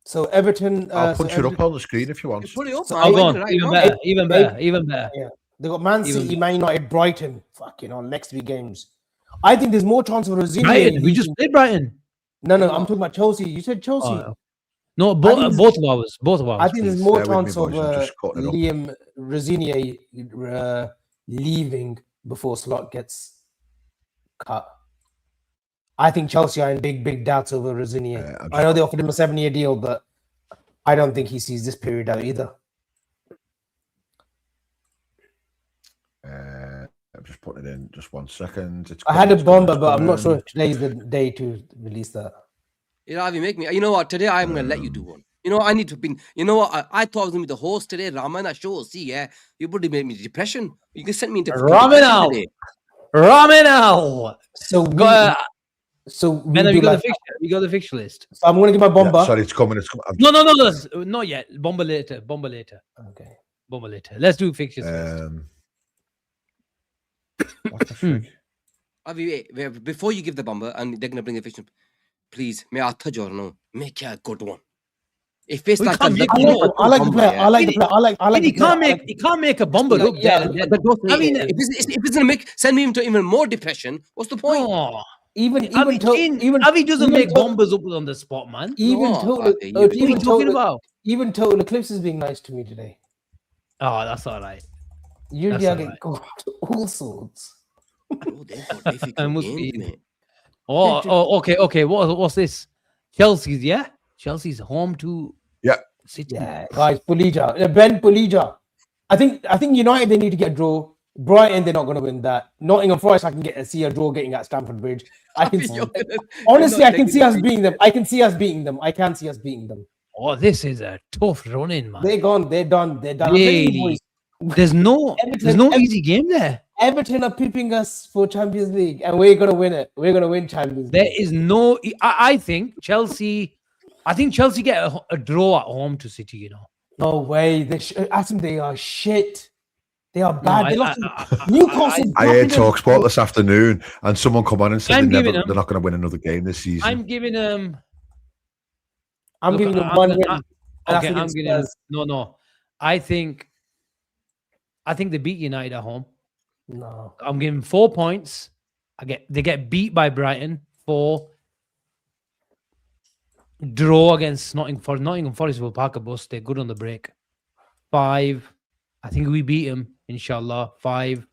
So Everton. I'll so punch it up Everton- on the screen if you want. You put it up, So man. Oh, Why go you on. right Even now? better. Even better. Even better. Yeah, they got Man Even- City, Man United, Brighton. Fucking on next 3 games. I think there's more chance of Rosini. Brighton. We just played Brighton. No, I'm talking about Chelsea. You said Chelsea. Oh, no, I think both of ours. Both of ours. I think there's please. more Bear with me, chance of boys, I'm just cutting it up. Liam Rosini leaving before Slot gets cut. I think Chelsea are in big doubts over Rosini. I know they offered him a 7-year deal, but I don't think he sees this period out either. I'm just putting it in. Just 1 second. I had a it's coming, bomber, it's but I'm not coming. sure if today's the day to release that. You know, Avi, make me. You know what? Today I'm gonna let you do one. You know, I need to be. You know what? I thought I was gonna be the host today. Raman, I show. See, yeah, you would have made me depression. You can send me into Raman today. Raminal. So Go. we Ben, have do you got like, the fixture? You got the fixture list? so I'm gonna give my bomber. Yeah, sorry, it's coming. It's coming. No, not yet. Bomber later. Bomber later. Okay. Bomber later. Let's do fixtures first. What the frick? Avi, wait, before you give the bomber and they're gonna bring the fiction, please, may I touch or no? Make a good one. If it's We like a can't make lucky it. bomber, I like the player. yeah. I like the player. I like He the player. can't make a bomber Like, look yeah, there. and then. But don't say I mean, it. If it's gonna send me into even more depression, what's the point? No. Even Avi doesn't even make to- bombers up on the spot, man. even No, total Avi, you- What are you even talking total about? even total eclipse is being nice to me today. Oh, that's all right. Usually That's I get all sorts. Bro, they've got I difficult must games, be- mate. Okay. What's this? Chelsea's, yeah? Chelsea's home to City. Yeah, guys, Pulija, Ben Pulija. I think United they need to get a draw. Brighton they're not going to win that. Nottingham Forest I can see a draw getting at Stamford Bridge. I can honestly I can see us beating them. I can see us beating them. Oh, this is a tough run-in, man. They're gone. They're done. I'm telling you, Really? boys, There's no easy game there. Everton are pipping us for Champions League, and we're gonna win it. We're gonna win Champions League. There is no. I think Chelsea. I think Chelsea get a draw at home to City. You know. No way. Asim, they are shit. They are bad. No, they lost to Newcastle. I heard Blackburn. TalkSport this afternoon, and someone come on and said I'm they're giving them- not going to win another game this season. I'm giving them. I'm Look, giving them I'm one gonna- win. I- and that's Okay, I'm against giving. Spurs. No. I think they beat United at home. No. I'm giving 4 points. They get beat by Brighton. 4. Draw against Nottingham Forest. Nottingham Forest will park a bus. They're good on the break. 5. I think we beat them, inshallah. 5.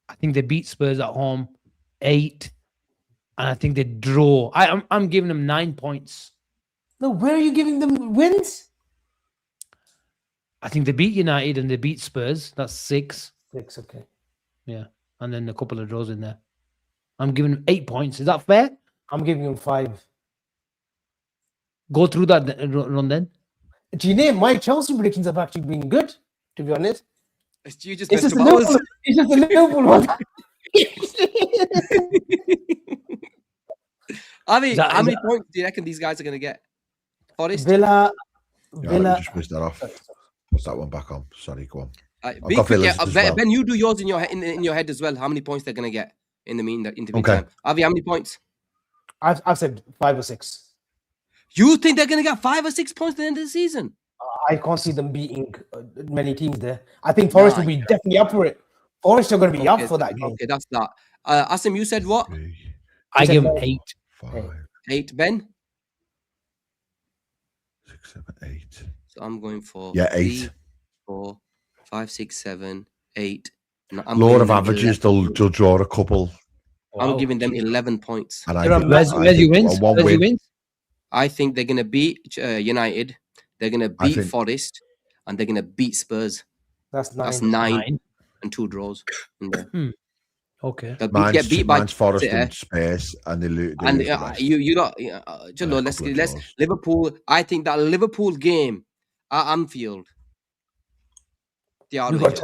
I think they beat Spurs at home. 8. And I think they draw. I'm giving them 9 points. No, where are you giving them wins? I think they beat United and they beat Spurs. That's 6. 6, okay. Yeah. And then a couple of draws in there. I'm giving them 8 points. Is that fair? I'm giving them 5. Go through that run then. Do you know my Chelsea predictions have actually been good, to be honest? You just It's messed just, up ours. it's just the Liverpool one. Avi, Is that- how is many points do you reckon these guys are going to get? Forest? Villa. Yeah, let me Villa. just whiz that off. Put that one back on. Sorry, go on. Be got quick, Villas yeah. as Ben, well. Ben, you do yours in your head as well. How many points they're going to get in the interview Okay. time? Avi, how many points? I've said 5 or 6. You think they're going to get 5 or 6 points at the end of the season? I can't see them beating many teams there. I think Forest will be definitely up for it. Forest are going to be up for that game. Okay, that's that. Asim, you said what? 3, I said give them no. 8. 5, 8, Ben? 6, 7, 8. So I'm going for Yeah, 3, 8. 4, 5, 6, 7, 8. No, Law giving of them averages, 11. they'll draw a couple. I'm Wow. giving them 11 points. And You're a Where's I your think wins? one Where's your win. wins? I think they're going to beat United. They're going to I beat think- Forest. And they're going to beat Spurs. That's 9. That's 9 9. and 2 draws in there. Okay. They'll Mine's, get beat by mine's Forest City. and Space, and they lose. And the rest. you got a let's couple of let's draws. Liverpool. I think that Liverpool game at Anfield. They are We got to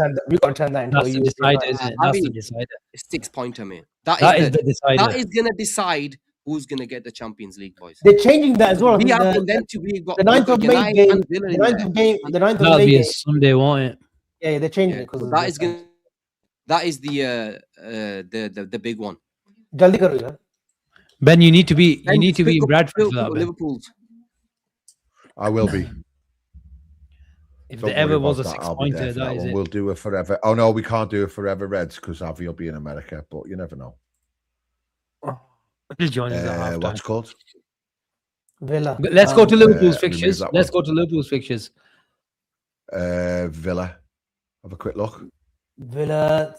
turn that into That's a the USP decider, match. isn't it? I That's the mean, decider. 6-pointer, man. That is the decider. That is gonna decide who's gonna get the Champions League, boys. They're changing that as well. I We think have the, them then to be got the 9th of May United game. and Villa The in 9th there. of game. The 9th of That'll May be a game. Sunday, won't it? Yeah, they're changing Yeah, it because so that is gonna That is the big one. Jaldi karo yaar. Ben, you need to be And in pick up Bradford for that, Ben. Liverpool's. I will be. If Don't there ever worry was a about that. I'll be there six-pointer, for that that is one. it. We'll do it forever. Oh no, we can't do it forever, Reds, because Avi will be in America. But you never know. He'll join us at half What's time. called? Villa. Let's go to Liverpool's remove fixtures. that Let's one. go to Liverpool's fixtures. Villa. Have a quick look. Villa.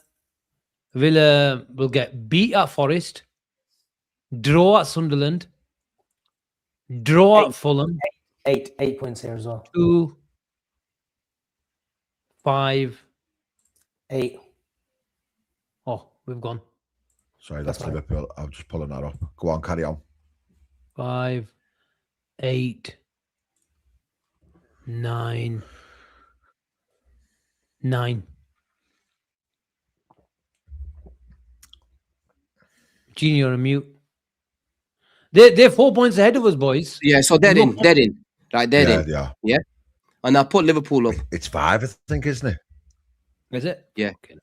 Villa will get beat at Forest, draw at Sunderland, draw at Fulham. 8 points here as well. 2, 5. 8. Oh, we've gone. Sorry, That's that's fine. Liverpool. I'm just pulling that up. Go on, carry on. 5, 8, 9. 9. Gene, you're a mute. They're 4 points ahead of us, boys. Yeah, so they're in. They're in. Right, they're in. Yeah. And I put Liverpool up. It's 5, I think, isn't it? Is it? Yeah. Okay.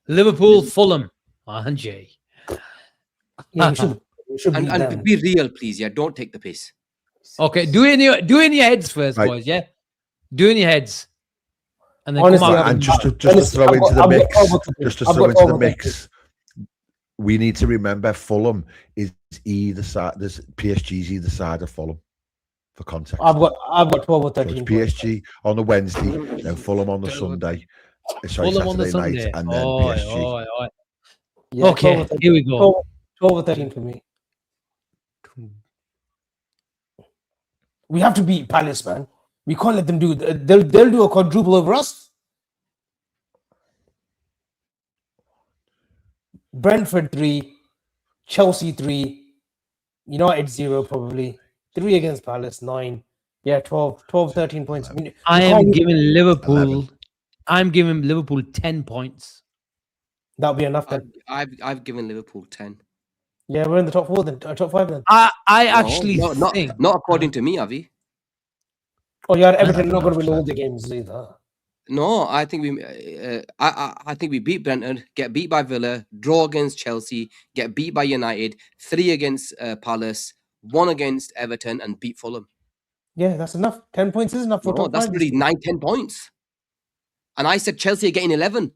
Liverpool, Fulham. Jay. Yeah, we should beat And them. be real, please. Yeah, don't take the piss. Okay, do it in your heads first, Right. boys. Yeah, do it in your heads, and then Honestly, come out. And just to Honestly, throw I've into got- the I've got mix, over to just to I've throw got into the over to mix, we need to remember Fulham is either side. There's PSG's either side of Fulham. For context, I've got 12 or so 13 it's points. PSG on the Wednesday, then Fulham on the Sunday. Sorry, Fulham on the Saturday night, Sunday. and then Oi, PSG. oi, oi. Yeah, Okay, 12 or 13. here we go. 12 or 13 for me. We have to beat Palace, man. We can't let them do it. They'll do a quadruple over us. Brentford 3, Chelsea 3, United 0 probably. 3 against Palace, 9. Yeah, 12, 13 points. I can't am lose- giving Liverpool. 11. I'm giving Liverpool 10 points. That'll be enough then. I've given Liverpool 10. Yeah, we're in the top 4 then. Top 5 then. I No, actually not think not according to me, Avi. Oh, yeah, Everton That's not going to win enough, all the games either. No, I think we. I think we beat Brentford, get beat by Villa, draw against Chelsea, get beat by United, 3 against Palace, 1 against Everton, and beat Fulham. Yeah, that's enough. 10 points is enough for No, top that's 5. really 9-10 points. And I said Chelsea are getting 11.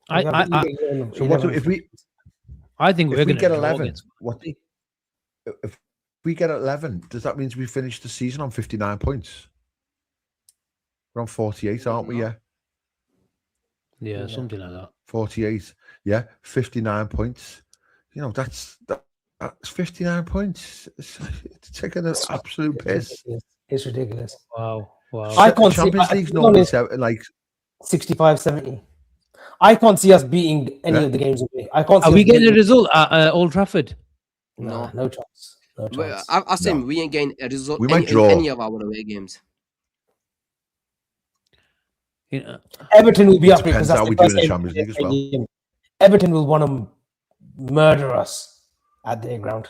I So what do, if we think we're if we going to get draw 11? against. What if we get 11? Does that mean we finish the season on 59 points? We're on 48, aren't we? Yeah, Yeah, something like that. 48. Yeah, 59 points. That's 59 points. It's taking an absolute piss. It's ridiculous. Wow. I can't see. Champions I- League's to be normally honest, like 65, 70. I can't see us beating any of the games away. I can't see Are we us getting a beating- result at Old Trafford? No, no chance. No chance. Asim, No. we ain't getting a result We in might draw. any of our away games. You know, Everton will be up depends because that's how the we do first in the game Champions League as well. game. Everton will want to murder us at their ground.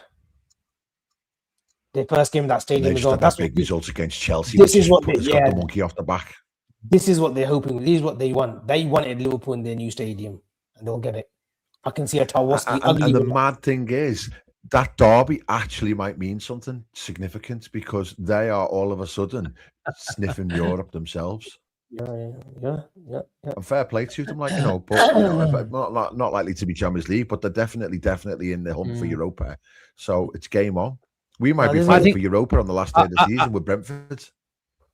Their first game in that They stadium just as well. had That's that big what, results against Chelsea. this which is what put- they- it's got yeah. the monkey off the back. this is what they're hoping. This is what they want. They wanted Liverpool in their new stadium, and they'll get it. I can see a Tawaski ugly. And the win. mad thing is that derby actually might mean something significant because they are all of a sudden sniffing Europe themselves. Yeah. And fair play to them, but not likely to be Champions League, but they're definitely in the hunt for Europa. So it's game on. We might be this is- fighting for Europa on the last day of the season with Brentford.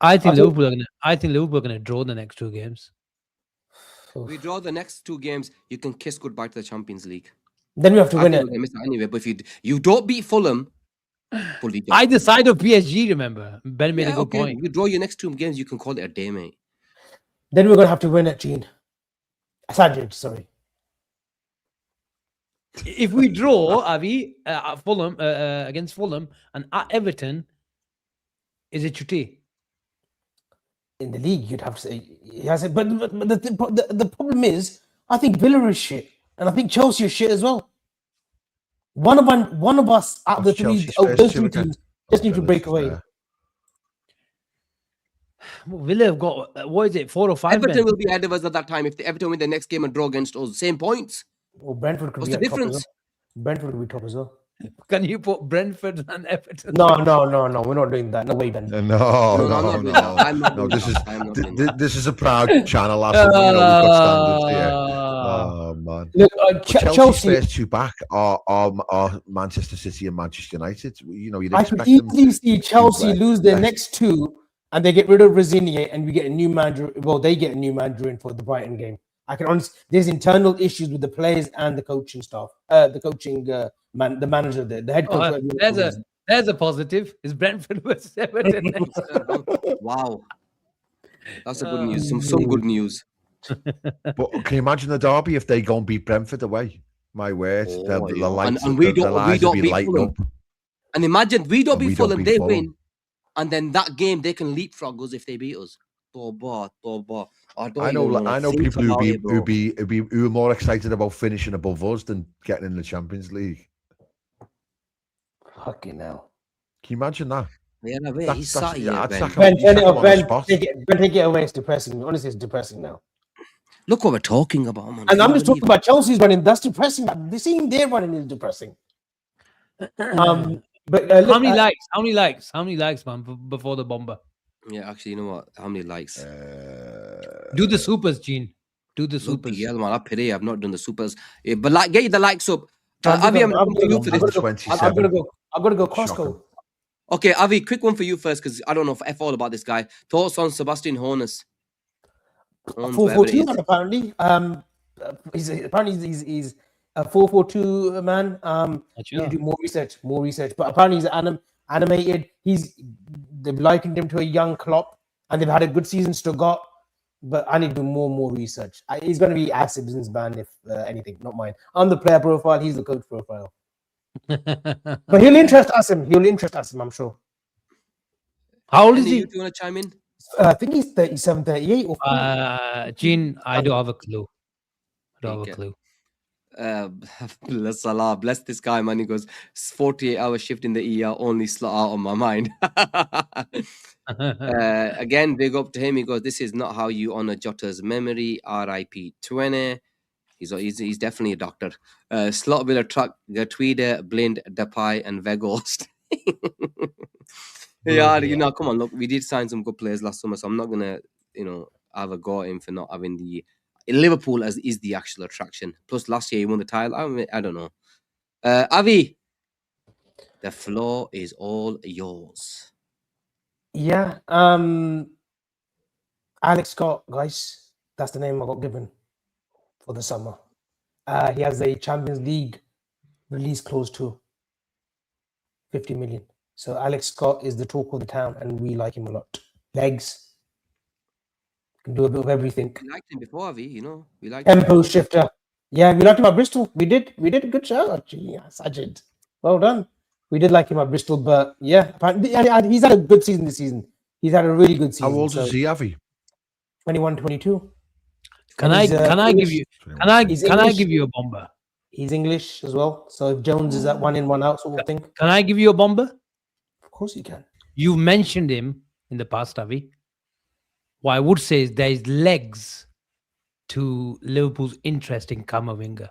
I think I think- Liverpool are going to draw the next 2 games. We draw the next 2 games, you can kiss goodbye to the Champions League. Then we have to I win think it. we're gonna miss it anyway, but if you don't beat Fulham, fully done. Either side of PSG, remember? Ben made a Yeah, good okay, point. we draw your next 2 games, you can call it a day, mate. Then we're gonna have to win it, Gene. Sajid, sorry. If we draw, Avi, at Fulham against Fulham and at Everton, is it chutti? In the league, you'd have to say he has it. But the problem is, I think Villa is shit, and I think Chelsea is shit as well. One of us out of the What's three, Chelsea's first those two 3 again? teams just need to break away. Villa have got, what is it, 4 or 5 Everton men? will be ahead of us at that time if the Everton win the next game and draw against us. Same points. Well, Brentford could What's be the at top as well. difference? Brentford could be top as well. Can you put Brentford and Everton? No, we're not doing that. No way, Ben. No, I'm not doing that. I'm not no. doing This that. is I'm not doing that. this is a proud channel. Asim. We've got standards here. Oh man. Look, But Chelsea's Chelsea. first two back are Manchester City and Manchester United. You know, you'd I could expect them. easily see Chelsea play lose their less. next two, and they get rid of Rosinier, and we get a new manager. Well, they get a new manager in for the Brighton game. I can honestly. There's internal issues with the players and the coaching staff. The coaching the manager, the head coach. There's a positive. Is Brentford versus Everton next? Wow. That's a good news. Some good news. But can you imagine the derby if they go and beat Brentford away? My word, the yeah. lights, And we the don't lights will be beat lighting Fulham. up. And imagine we don't And beat we don't Fulham, beat they Fulham. win. And then that game they can leapfrog us if they beat us. Toba. I know people who are more excited about finishing above us than getting in the Champions League. Fucking hell. Can you imagine that? Yeah, no, That's- he's that's- sat yeah, here, I'd Ben. sack him. Ben, You sack him on the Ben, spot. take it away. It's depressing. Honestly, it's depressing now. Look what we're talking about, man. And Can I'm you just talking believe about Chelsea's running. That's depressing. The seeing their running is depressing. But How many likes? How many likes, man, before the bomber? it? Yeah, actually, you know what? How many likes? Do the supers, Gene. Do the Super, supers. yeah, man. I pity. I've not done the supers. But like, get the likes up. I'm Avi, I'm gonna coming to you for go- this. 27. I'm gonna go Costco. Shocking. Okay, Avi, quick one for you first, because I don't know if all about this guy. Thoughts on Sebastian Hoeneß? 442 apparently. He's a 442 man. You need to do more research. But apparently he's animated. They've likened him to a young Klopp, and they've had a good season still got. But I need to do more research. He's going to be Asim's band, if anything, not mine. I'm the player profile. He's the coach profile. But he'll interest Asim. I'm sure. How old is Any he? you two want to chime in? I think he's 37, 38. Or Gene, I don't have a clue. Okay. Bless Allah, bless this guy, man. He goes, 48-hour shift in the ER, only slot out on my mind. Again, big up to him. He goes, this is not how you honor Jota's memory. RIP 20. He's definitely a doctor. Slot will attract Gatweeder, Blind, Depay, and Veghorst. Yeah, you know, come on, look, we did sign some good players last summer, so I'm not gonna, have a go at him for not having the Liverpool as is the actual attraction. Plus, last year he won the title. I don't know. Avi, the floor is all yours. yeah. Alex Scott, guys. That's the name I got given for the summer. He has a Champions League release clause too. 50 million. So Alex Scott is the talk of the town, and we like him a lot. Legs. Can do a bit of everything. We liked him before, Avi, we liked Tempo shifter. Yeah, we liked him at Bristol. We did a good show, actually. Yeah, Sajid. Well done. We did like him at Bristol, but yeah, he's had a good season this season. He's had a really good season. How old is he, Avi? 21, 22. Can I give you a bomber? He's English as well. So if Jones is at 1 in, 1 out sort of thing. Can I give you a bomber? Of course you can. You mentioned him in the past, Avi. What I would say is there is legs to Liverpool's interest in Camavinga.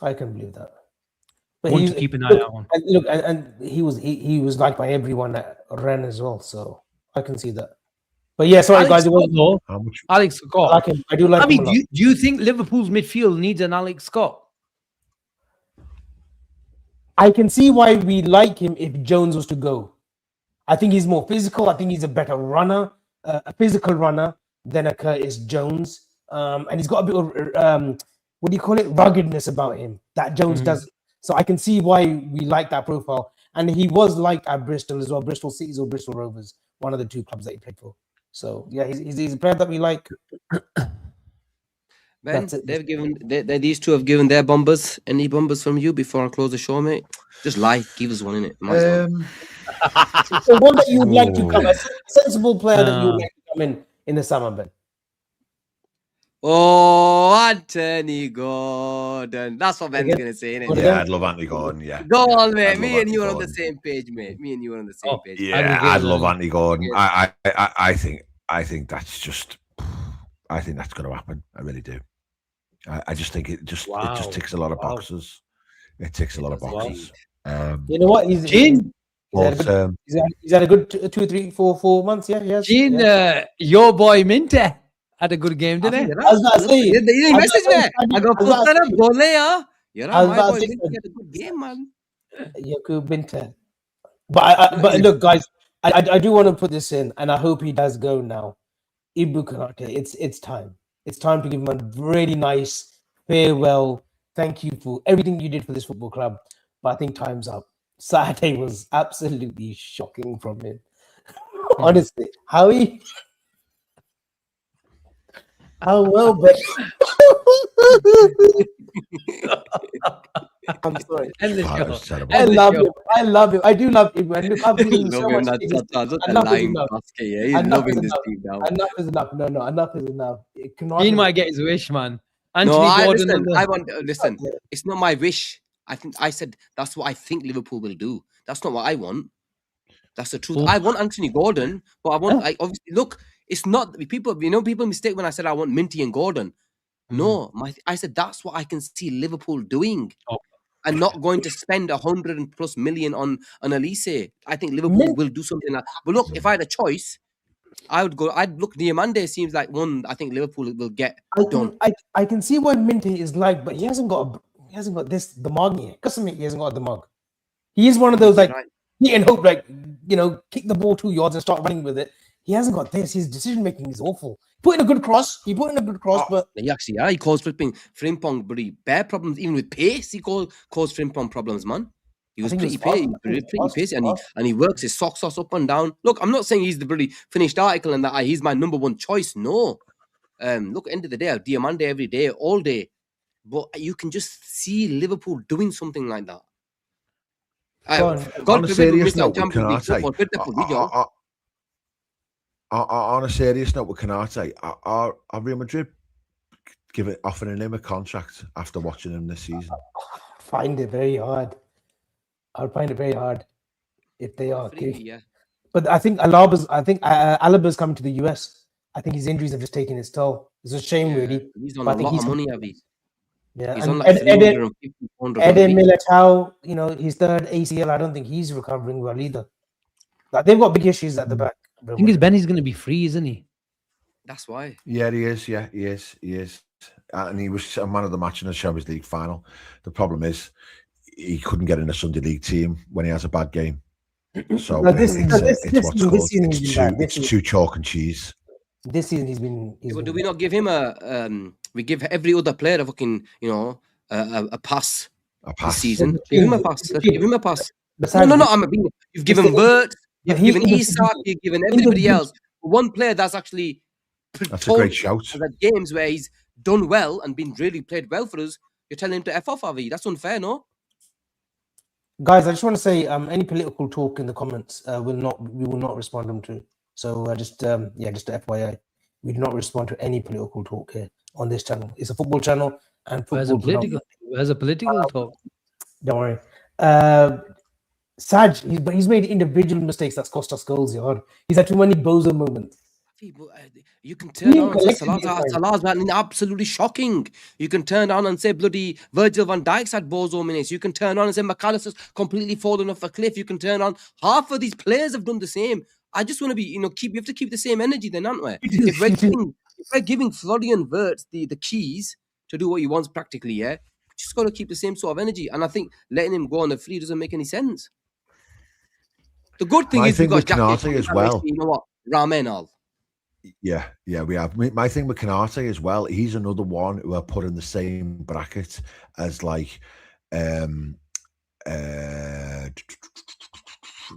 I can believe that. But Want to keep an eye out on. And he was liked by everyone at Rennes as well, so I can see that. But yeah, sorry guys, it was How much? Alex I Scott. like him. I do like Avi, him a lot. do you think Liverpool's midfield needs an Alex Scott? I can see why we like him if Jones was to go. I think he's more physical. I think he's a better runner, a physical runner than a Curtis Jones. And he's got a bit of what do you call it? Ruggedness about him that Jones does. So I can see why we like that profile. And he was liked at Bristol as well, Bristol Cities or Bristol Rovers, one of the two clubs that he played for. So yeah, he's a player that we like. Ben, That's it. these two have given their bombers. Any bombers from you before I close the show, mate? Just lie, give us one in it. So one that you would like to come, a sensible player that you would like to come in the summer, Ben. Oh, Anthony Gordon. That's what Ben's Again? gonna say, innit? What Yeah, again? I'd love Anthony Gordon. Yeah, Go yeah, on, mate. I'd love Me and Anthony you are on the Gordon. same page, mate. Me and you are on the same Oh, page. Yeah, Agree I'd love with Anthony Gordon. I think that's just. I think that's going to happen. I really do. I just think it just ticks a lot of boxes. It ticks a lot of does boxes. You know what? Gene, He's had a good 2, 3, 4 months. Yeah, yes. Gene, your boy Minter had a good game, didn't he? I was about to say. You didn't message me. I got I was put that about up. to Go later. You're I was my about boy. to say, He had a good game, man. Yakub Binter. But look, guys, I do want to put this in, and I hope he does go now. Ibu Konate, it's time. It's time to give him a really nice farewell. Thank you for everything you did for this football club. But I think time's up. Saturday was absolutely shocking from him. Honestly, how well, but I'm sorry. End the Oh, show. it was terrible. I End the love show. him. I love him. I do love him. And look, I've given him so Love him. much. That's a Enough is lying enough. basket. Yeah, he's Enough loving is this enough. team now. Enough is enough. No, enough is enough. Gene might get his wish, man. Anthony No, Gordon. listen. and the- I want listen. Yeah. It's not my wish. I said that's what I think Liverpool will do. That's not what I want. That's the truth. Oh. I want Anthony Gordon, but I want. I obviously look. It's not people. People mistake when I said I want Minty and Gordon. No, I said that's what I can see Liverpool doing, and not going to spend 100+ million on Alisson. I think Liverpool will do something like. But look, if I had a choice, I would go. I'd look. Diamande seems like one. I think Liverpool will get done. I can see what Minty is like, but he hasn't got the mug here. Custom, he hasn't got the mug. He is one of those like Right. he and hope kick the ball 2 yards and start running with it. He hasn't got this. His decision making is awful. He put in a good cross, but He actually, he caused Frimpong pretty bad problems. Even with pace, he caused Frimpong problems, man. He was think pretty it was fast. pretty pacey, and he works his socks up and down. Look, I'm not saying he's the bloody finished article and that he's my number one choice. No, look, end of the day, Diamande every day, all day. But you can just see Liverpool doing something like that. On a serious note with Konate, on a serious note with Konate, are Real Madrid offering him a contract after watching him this season? find it very hard. I would find it very hard if they are. Yeah. But I think Alaba's coming to the US. I think his injuries have just taken its toll. It's a shame, really. He's on But a lot of money, Avi. Yeah, He's and on like 350, 400 Eden grand a week. Militao, his third ACL. I don't think he's recovering well either. Like, they've got big issues at the back. I think Benny's going to be free, isn't he? That's why. Yeah, he is. Yeah, he is. And he was a man of the match in the Champions League final. The problem is he couldn't get in a Sunday League team when he has a bad game. So it's too chalk and cheese. This season he's been. But do we not give him we give every other player a fucking, a pass. A This pass. season. Give him a pass. Let's give him a pass. Besides, You've given Wirtz, you've he- given he- Isak, you've given everybody else. One player that's actually That's a great shout. at games where he's done well and been really played well for us. You're telling him to F off, Avi. That's unfair, no? guys, I just want to say, any political talk in the comments, we will not respond them to. So just a FYI, we do not respond to any political talk here on this channel. It's a football channel, and Where's a football. political talk? Don't worry. Saj, he's made individual mistakes that's cost us goals, yard. He's had too many bozo moments. You can turn Yeah, on and say collectively, Salah's been absolutely shocking. You can turn on and say bloody Virgil van Dijk's had bozo minutes. You can turn on and say McAllister's completely fallen off a cliff. You can turn on half of these players have done the same. I just want to be, you have to keep the same energy then, aren't we? If we're giving Florian Wirtz the keys to do what he wants practically, yeah, just got to keep the same sort of energy. And I think letting him go on the free doesn't make any sense. The good thing is we've got Konate as well. You know what? Ramen all. Yeah, we have. My thing with Konate as well, he's another one who I put in the same bracket as like I'm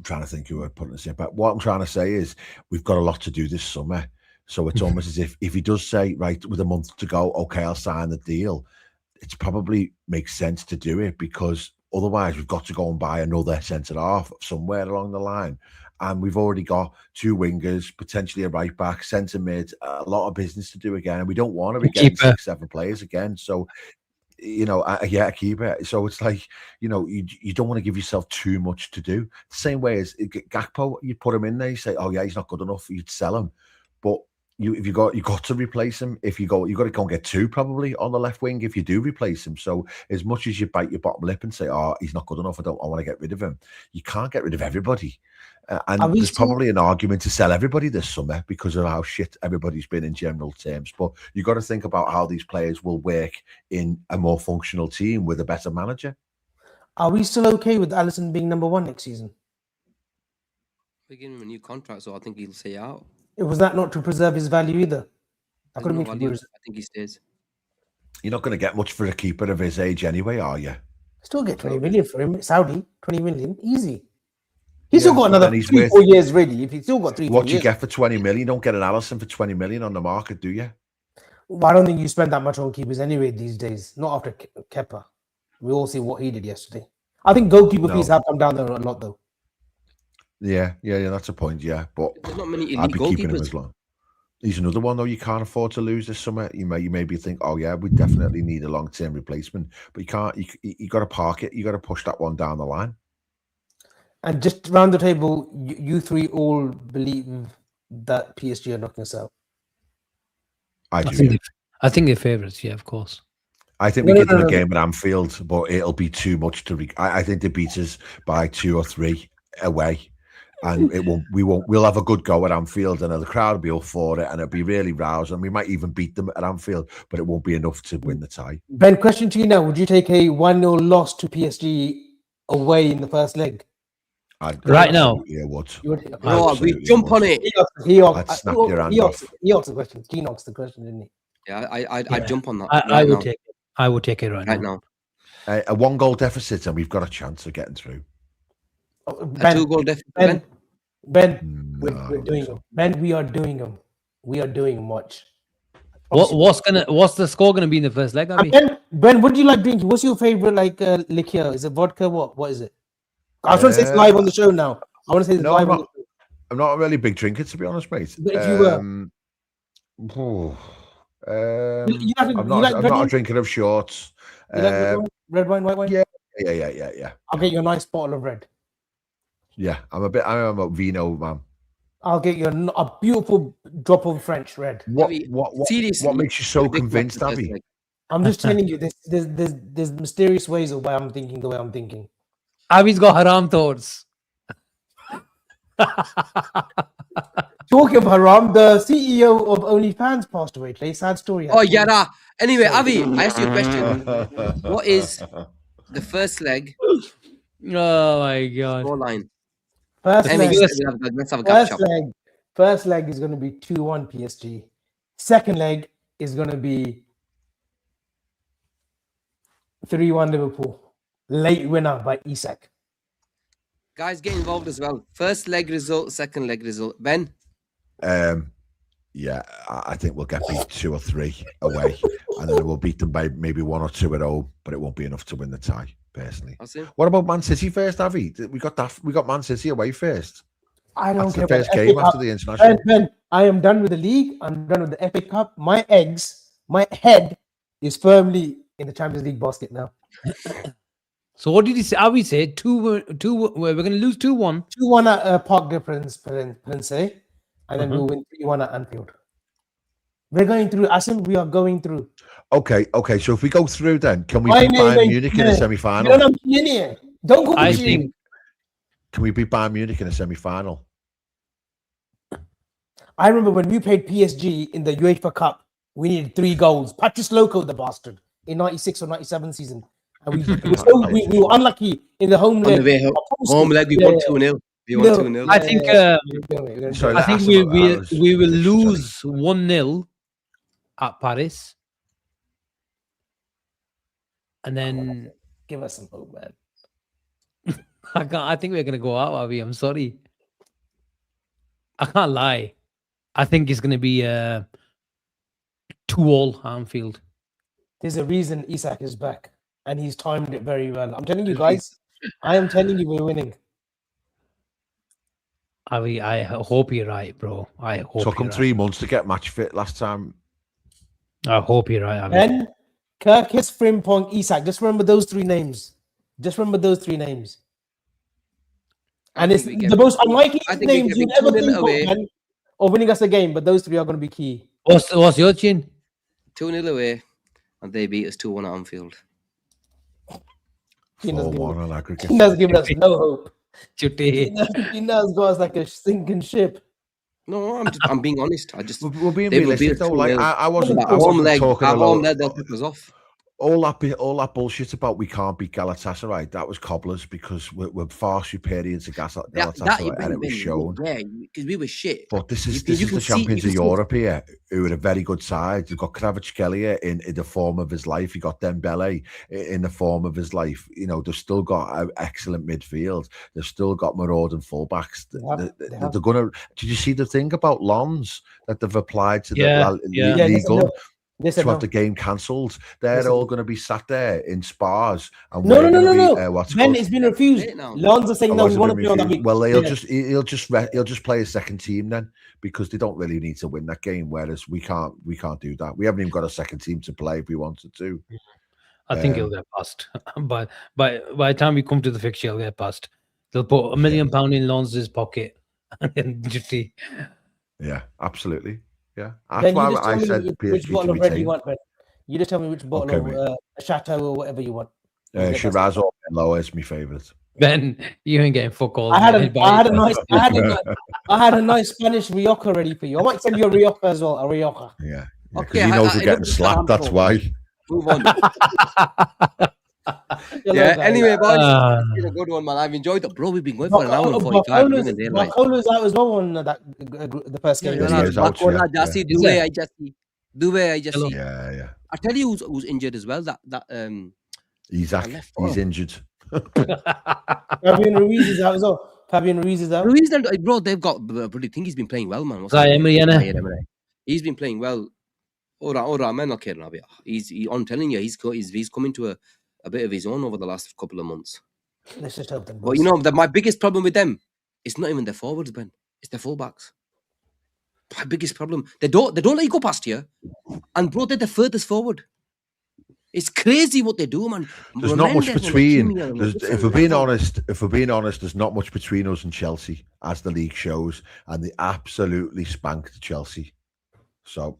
trying to think who I put in the same, but what I'm trying to say is we've got a lot to do this summer. So it's almost as if he does say, right, with a month to go, okay, I'll sign the deal. It's probably makes sense to do it because otherwise we've got to go and buy another centre half somewhere along the line. and we've already got 2 wingers, potentially a right back, centre mid, a lot of business to do again. And we don't want to be getting Keeper. 6-7 players again. So, you know, yeah, keeper. So it's like, you know, you don't want to give yourself too much to do. The same way as Gakpo, you put him in there, you say, oh yeah, he's not good enough, you'd sell him. But you got to replace him. If you got to go and get 2 probably on the left wing if you do replace him. So as much as you bite your bottom lip and say, oh, he's not good enough, I want to get rid of him, you can't get rid of everybody. And there's probably an argument to sell everybody this summer because of how shit everybody's been in general terms. But you've got to think about how these players will work in a more functional team with a better manager. Are we still okay with Alisson being number 1 next season? We're giving him a new contract, so I think he'll stay out. Was that not to preserve his value either? I There's no value. I think he stays. You're not going to get much for a keeper of his age anyway, are you? Still get 20 million for him. Saudi, 20 million, easy. He's still got another 3-4 years ready. If he's still got 3-4 years. What do you get for 20 million? You don't get an Alisson for 20 million on the market, do you? Well, I don't think you spend that much on keepers anyway these days. Not after Kepa. We all see what he did yesterday. I think goalkeeper fees have come down there a lot though. Yeah, that's a point. Yeah, but there's not many elite I'd be keeping him goalkeepers. as long. He's another one though you can't afford to lose this summer. You maybe think, oh yeah, we definitely need a long-term replacement, but you can't. You got to park it. You got to push that one down the line. And just round the table, you 3 all believe that PSG are knocking us out. I do. I think they're favourites. Yeah, of course. I think we get them a game at Anfield, but it'll be too much to. I think they beat us by 2 or 3 away, and it won't. We'll have a good go at Anfield, and the crowd will be all for it, and it'll be really rousing. We might even beat them at Anfield, but it won't be enough to win the tie. Ben, question to you now: would you take a 1-0 loss to PSG away in the first leg? Right now, yeah, would. We jump on it. I'd snap your hand off. He asked the question. Keen asked the question, didn't he? Yeah, I'd jump on that. I would take it. I would take it right now. A 1-goal deficit, and we've got a chance of getting through. Ben, a 2-goal deficit. Ben, we're doing them. Ben, we are doing them. We are doing much. What's the score gonna be in the first leg? Ben, what do you like drinking? What's your favorite liqueur? Is it vodka? What is it? I was trying to say it's live on the show now. I want to say it's live on the show. I'm not a really big drinker, to be honest, mate. But if you were, I'm not a drinker of shorts. Red wine, white wine. Yeah. I'll get you a nice bottle of red. Yeah, I'm a vino man. I'll get you a beautiful drop of French red. What makes you so convinced, Abby? I'm just telling you, there's mysterious ways of why I'm thinking the way I'm thinking. Abby's got haram thoughts. Talking of haram, the CEO of OnlyFans passed away today. Sad story. Oh, yeah. Anyway, Abby, I asked you a question. What is the first leg? Oh my god. Scoreline. First leg is going to be 2-1 PSG. Second leg is going to be 3-1 Liverpool. Late winner by Isak. Guys, get involved as well. First leg result, second leg result. Ben? Yeah, I think we'll get beat 2 or 3 away, and then we'll beat them by maybe 1 or 2 at home, but it won't be enough to win the tie, personally. What about Man City first, Avi? We got Man City away first. I don't care. The first game after the international. Ben, I am done with the league. I'm done with the FA Cup. My head is firmly in the Champions League basket now. So what did he say? Avi said 2-1. We're going to lose 2-1. 2-1 at Parc des Princes, and then we'll win 3-1 at Anfield. We're going through. Asim, we are going through. Okay. So if we go through, then can we beat Bayern Munich in a semi-final? Don't go. Can we beat Bayern Munich in a semi-final? I remember when we played PSG in the UEFA Cup, we needed 3 goals. Patrice Loco, the bastard, in 96 or 97 season. And we were unlucky in the home leg. Home leg, we won 2-0. I think we will lose 1-0 at Paris. And then give us some hope, man. I think we're gonna go out, Avi. I'm sorry. I can't lie. I think it's gonna be 2-2 Anfield. There's a reason Isak is back, and he's timed it very well. I'm telling you guys, I am telling you we're winning. I hope you're right, bro. I hope Took you're him right. 3 months to get match fit last time. I hope you're right, Avi. Ben, Kirkis, Frimpong, Isak. Just remember those three names. Just remember those three names. I And it's think we get the most beat- unlikely I think we names get you'd beat ever 2-0 think of, away. Ben, or winning us a game. But those three are going to be key. What's your chin? 2-0 away, and they beat us 2-1 at Anfield. Tina's 4-1 on aggregate. Tina's giving us no hope. Chutti. Tina's got us like a sinking ship. No, I'm being honest. I just We're being they will realistic beat us though. Like 2-0. I wasn't Our home leg, talking our a home lot. leg, they'll pick us off. All that bullshit about we can't beat Galatasaray, that was cobblers because we're far superior to Galatasaray, and it was shown. Yeah, because we were shit. But this is You the can see- champions you of can see- Europe here, who are a very good side. You've got Kvaratskhelia in the form of his life. You got Dembele in the form of his life. You know, they've still got an excellent midfield. They've still got marauding fullbacks. They're gonna. Did you see the thing about Lons that they've applied to the Ligue 1? To have the game cancelled, they're all going to be sat there in spas. And No. Ben, it's been refused. Lons are saying no. We want to play on that week. Well, he'll just play a second team then, because they don't really need to win that game. Whereas we can't do that. We haven't even got a second team to play if we wanted to. I think he'll get past. But by the time we come to the fixture, he'll get past. They'll put £1 million in Lons' pocket. Yeah, absolutely. Yeah, Ben, that's why I said which PSG bottle to of be red you taken. want, Ben. You just tell me which bottle of Chateau or whatever you want. Shiraz or Merlot is my favourite. Ben, you ain't getting fuck all. I had a nice Spanish Rioja ready for you. I might send you a Rioja as well. A Rioja. Yeah. Okay, he knows we're getting slapped. That's why. Move on. Anyway, boys, it's been a good one, man. I've enjoyed it, bro. We've been going for an hour and 45 minutes. Barcola's out as well on the first game. Barcola, Jassi, Due, Yeah. I tell you who's injured as well. Isaac, he's injured. Fabian Ruiz is out as well. Ruiz, bro, they've got bloody thing. He's been playing well, man. He's been playing well. All right, man. Not kidding. I'm telling you, he's coming to a bit of his own over the last couple of months. Let's just help them. But you know, my biggest problem with them, it's not even their forwards, Ben. It's their fullbacks. My biggest problem. They don't let you go past here, and bro, they're the furthest forward. It's crazy what they do, man. There's not much between. If we're being honest, there's not much between us and Chelsea, as the league shows, and they absolutely spanked Chelsea. So,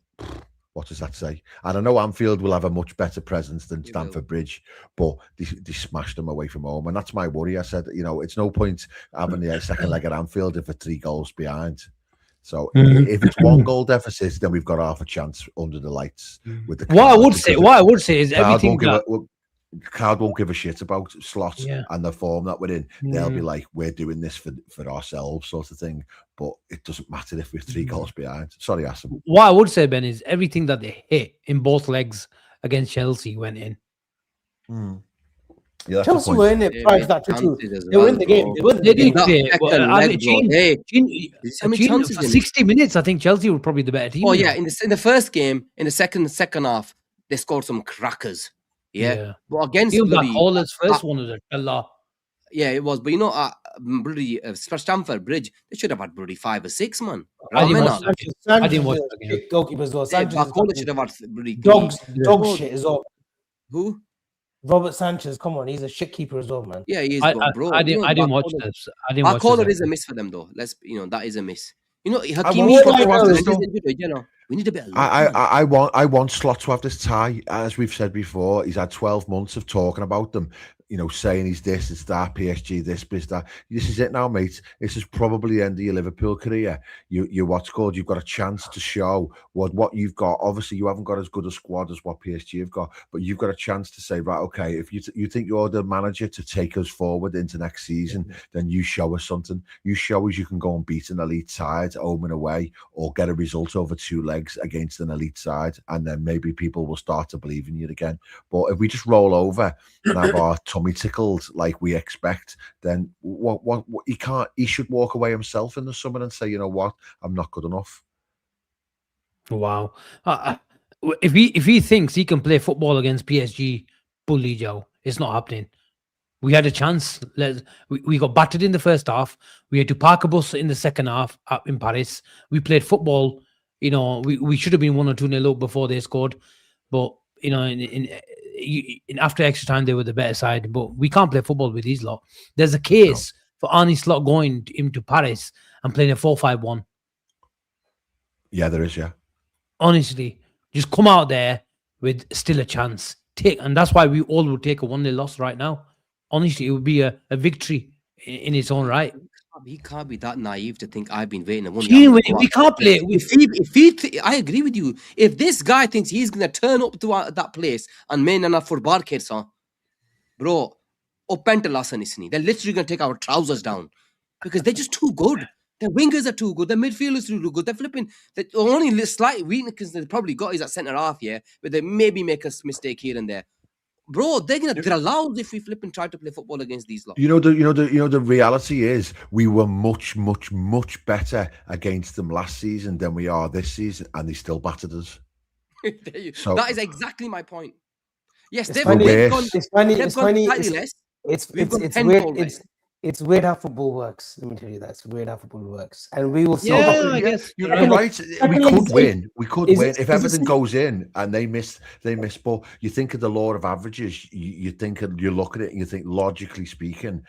what does that say? And I know Anfield will have a much better presence than Stamford Bridge, but they smashed them away from home, and that's my worry. I said, it's no point having the second leg at Anfield if we're 3 goals behind. So if it's 1 goal deficit, then we've got half a chance under the lights. With the what I would say is everything. Card won't give a shit about Slot and the form that we're in. They'll be like, we're doing this for ourselves, sort of thing. But it doesn't matter if we're 3 goals behind. Sorry, Asim. What I would say, Ben, is everything that they hit in both legs against Chelsea went in. Yeah, Chelsea were in it prior to that too. They were in the game. They did for 60 minutes. I think Chelsea were probably the better team. Oh yeah, in the first game, in the second half, they scored some crackers. Yeah. But against Holland's first one was a killer. Yeah, it was. But you know, bloody Stamford Bridge, they should have had bloody 5 or 6, man. I didn't watch that game. Goalkeeper as well. Barcola should have had bloody dog shit as well. Who? Robert Sanchez, come on, he's a shit keeper as well, man. Yeah, he is, bro. I didn't watch this. Barcola is a miss for them, though. That is a miss. You know, Hakimi, we need a bit of luck. I want Slot to have this tie. As we've said before, he's had 12 months of talking about them. Saying he's this, it's that, PSG, this, that. This is it now, mate. This is probably the end of your Liverpool career. You're what's called, you've got a chance to show what you've got. Obviously, you haven't got as good a squad as what PSG have got, but you've got a chance to say, right, okay, if you think you're the manager to take us forward into next season, then you show us something. You show us you can go and beat an elite side home and away, or get a result over 2 legs against an elite side, and then maybe people will start to believe in you again. But if we just roll over and have our tummy tickled like we expect, then what he should walk away himself in the summer and say, you know what, I'm not good enough. Wow. If he thinks he can play football against PSG, bully Joe, it's not happening. We had a chance. We got battered in the first half. We had to park a bus in the second half up in Paris. We played football. You know, we should have been 1 or 2-0 up before they scored. But, you know, in after extra time, they were the better side. But we can't play football with these lot. There's a case for Arne Slot going into Paris and playing a 4-5-1. Yeah, there is, yeah. Honestly, just come out there with still a chance. And that's why we all would take a 1-0 loss right now. Honestly, it would be a victory in its own right. He can't be that naive to think I've been waiting. We can't play. I agree with you. If this guy thinks he's going to turn up to that place and main enough for barkets, bro, they're literally going to take our trousers down because they're just too good. Their wingers are too good. Their midfielders are too good. They're flipping. The only slight weakness they've probably got is at centre half, yeah, but they maybe make a mistake here and there. Bro, they're allowed if we flip and try to play football against these lot. The reality is we were much better against them last season than we are this season, and they still battered us. So that is exactly my point. Yes, it's weird. It's weird how football works. Let me tell you that. It's weird how football works. And we will see. Yeah, I guess. You're right. We could win. We could win. If Everton goes in and they miss. But you think of the law of averages. You look at it and you think, logically speaking,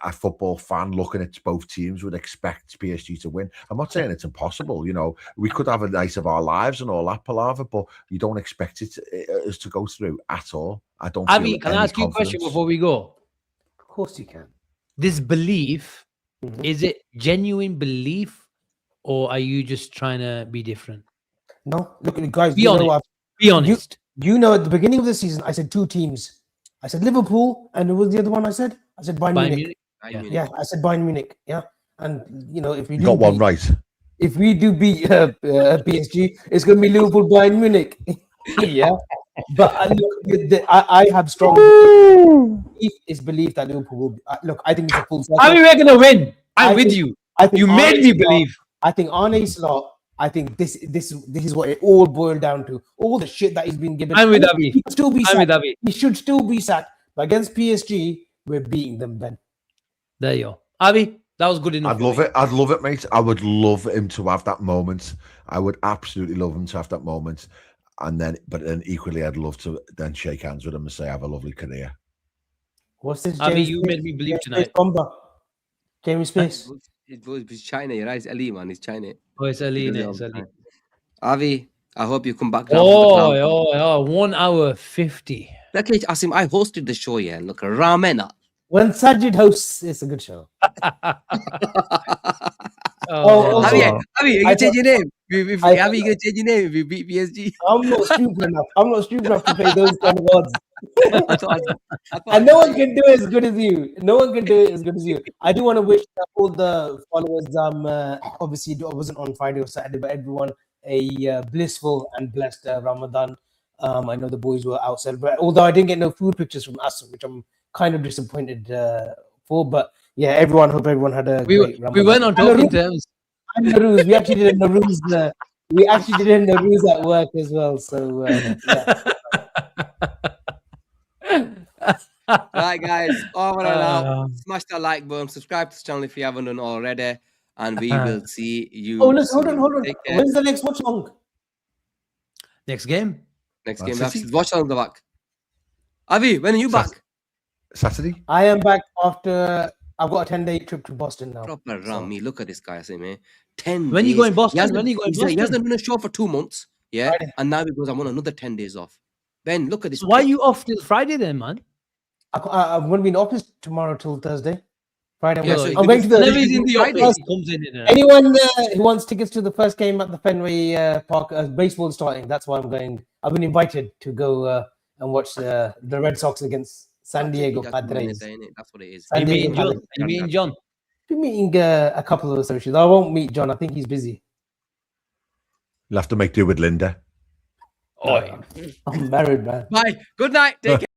a football fan looking at both teams would expect PSG to win. I'm not saying it's impossible. You know, we could have a night of our lives and all that palaver, but you don't expect it us to go through at all. I don't. Abby, can I ask you a question before we go? Of course you can. This belief, is it genuine belief, or are you just trying to be different? No, look, guys, be honest. Be honest. You know, at the beginning of the season, I said 2 teams. I said Liverpool, and what was the other one I said? I said Bayern Munich. Yeah, I said Bayern Munich. Yeah, and you know, if we got one right, if we do beat PSG, it's going to be Liverpool, Bayern Munich. Yeah. But I have strong belief that Liverpool will be, look, I think it's a full circle. I mean, we're gonna win. I'm with you. You made me believe. I think Arne Slot. I think this is what it all boiled down to. All the shit that he's been given. I'm with Abby. He should still be sacked. But against PSG, we're beating them, Ben. There you go, Abby. That was good enough. I'd love it. I'd love it, mate. I would love him to have that moment. I would absolutely love him to have that moment. But then equally, I'd love to then shake hands with him and say, "Have a lovely career." What's this? Abby, you made me believe tonight. Jamie Space. It was China. You're right. It's Ali, man. It's China. Oh, it's Ali. It's Ali. Avi, I hope you come back. 1 hour 50. Okay, Asim, I hosted the show. Yeah, look, Ramena. When Sajid hosts, it's a good show. Avi, you can change your name. Avi, you can change your name if we beat PSG. I'm not stupid enough to play those kind of odds. And no one can do it as good as you. I do want to wish all the followers, obviously I wasn't on Friday or Saturday, but everyone a blissful and blessed Ramadan. I know the boys were outside, but although I didn't get no food pictures from Asim, which I'm kind of disappointed for, but yeah, hope everyone had a great Ramadan. We went on talking terms. And Narouz, we actually did a Narouz. We actually did a Narouz at work as well. So yeah. Right, guys, over and out. Smash that like button, subscribe to the channel if you haven't done already, and we will see you. Oh, hold on. When's the next watch along? Next game. Watch along the back. Avi, when are you back? Saturday. I am back after. I've got a 10-day trip to Boston now. Proper Rami. Look at this guy, I say, man. 10 When days. you go in Boston? He hasn't done a show for 2 months. Yeah. Friday. And now he goes, I want another 10 days off. Ben, look at this. So why are you off till Friday then, man? I'm going to be in office tomorrow till Thursday. Friday. Yeah, I'm going to the office. He comes in anyone who wants tickets to the first game at the Fenway Park, baseball starting. That's why I'm going. I've been invited to go and watch the Red Sox against San Diego Padres. That's what it is. You meeting John? Be meeting a couple of associates. I won't meet John. I think he's busy. You'll have to make do with Linda. I'm married, man. Bye. Good night. Take care.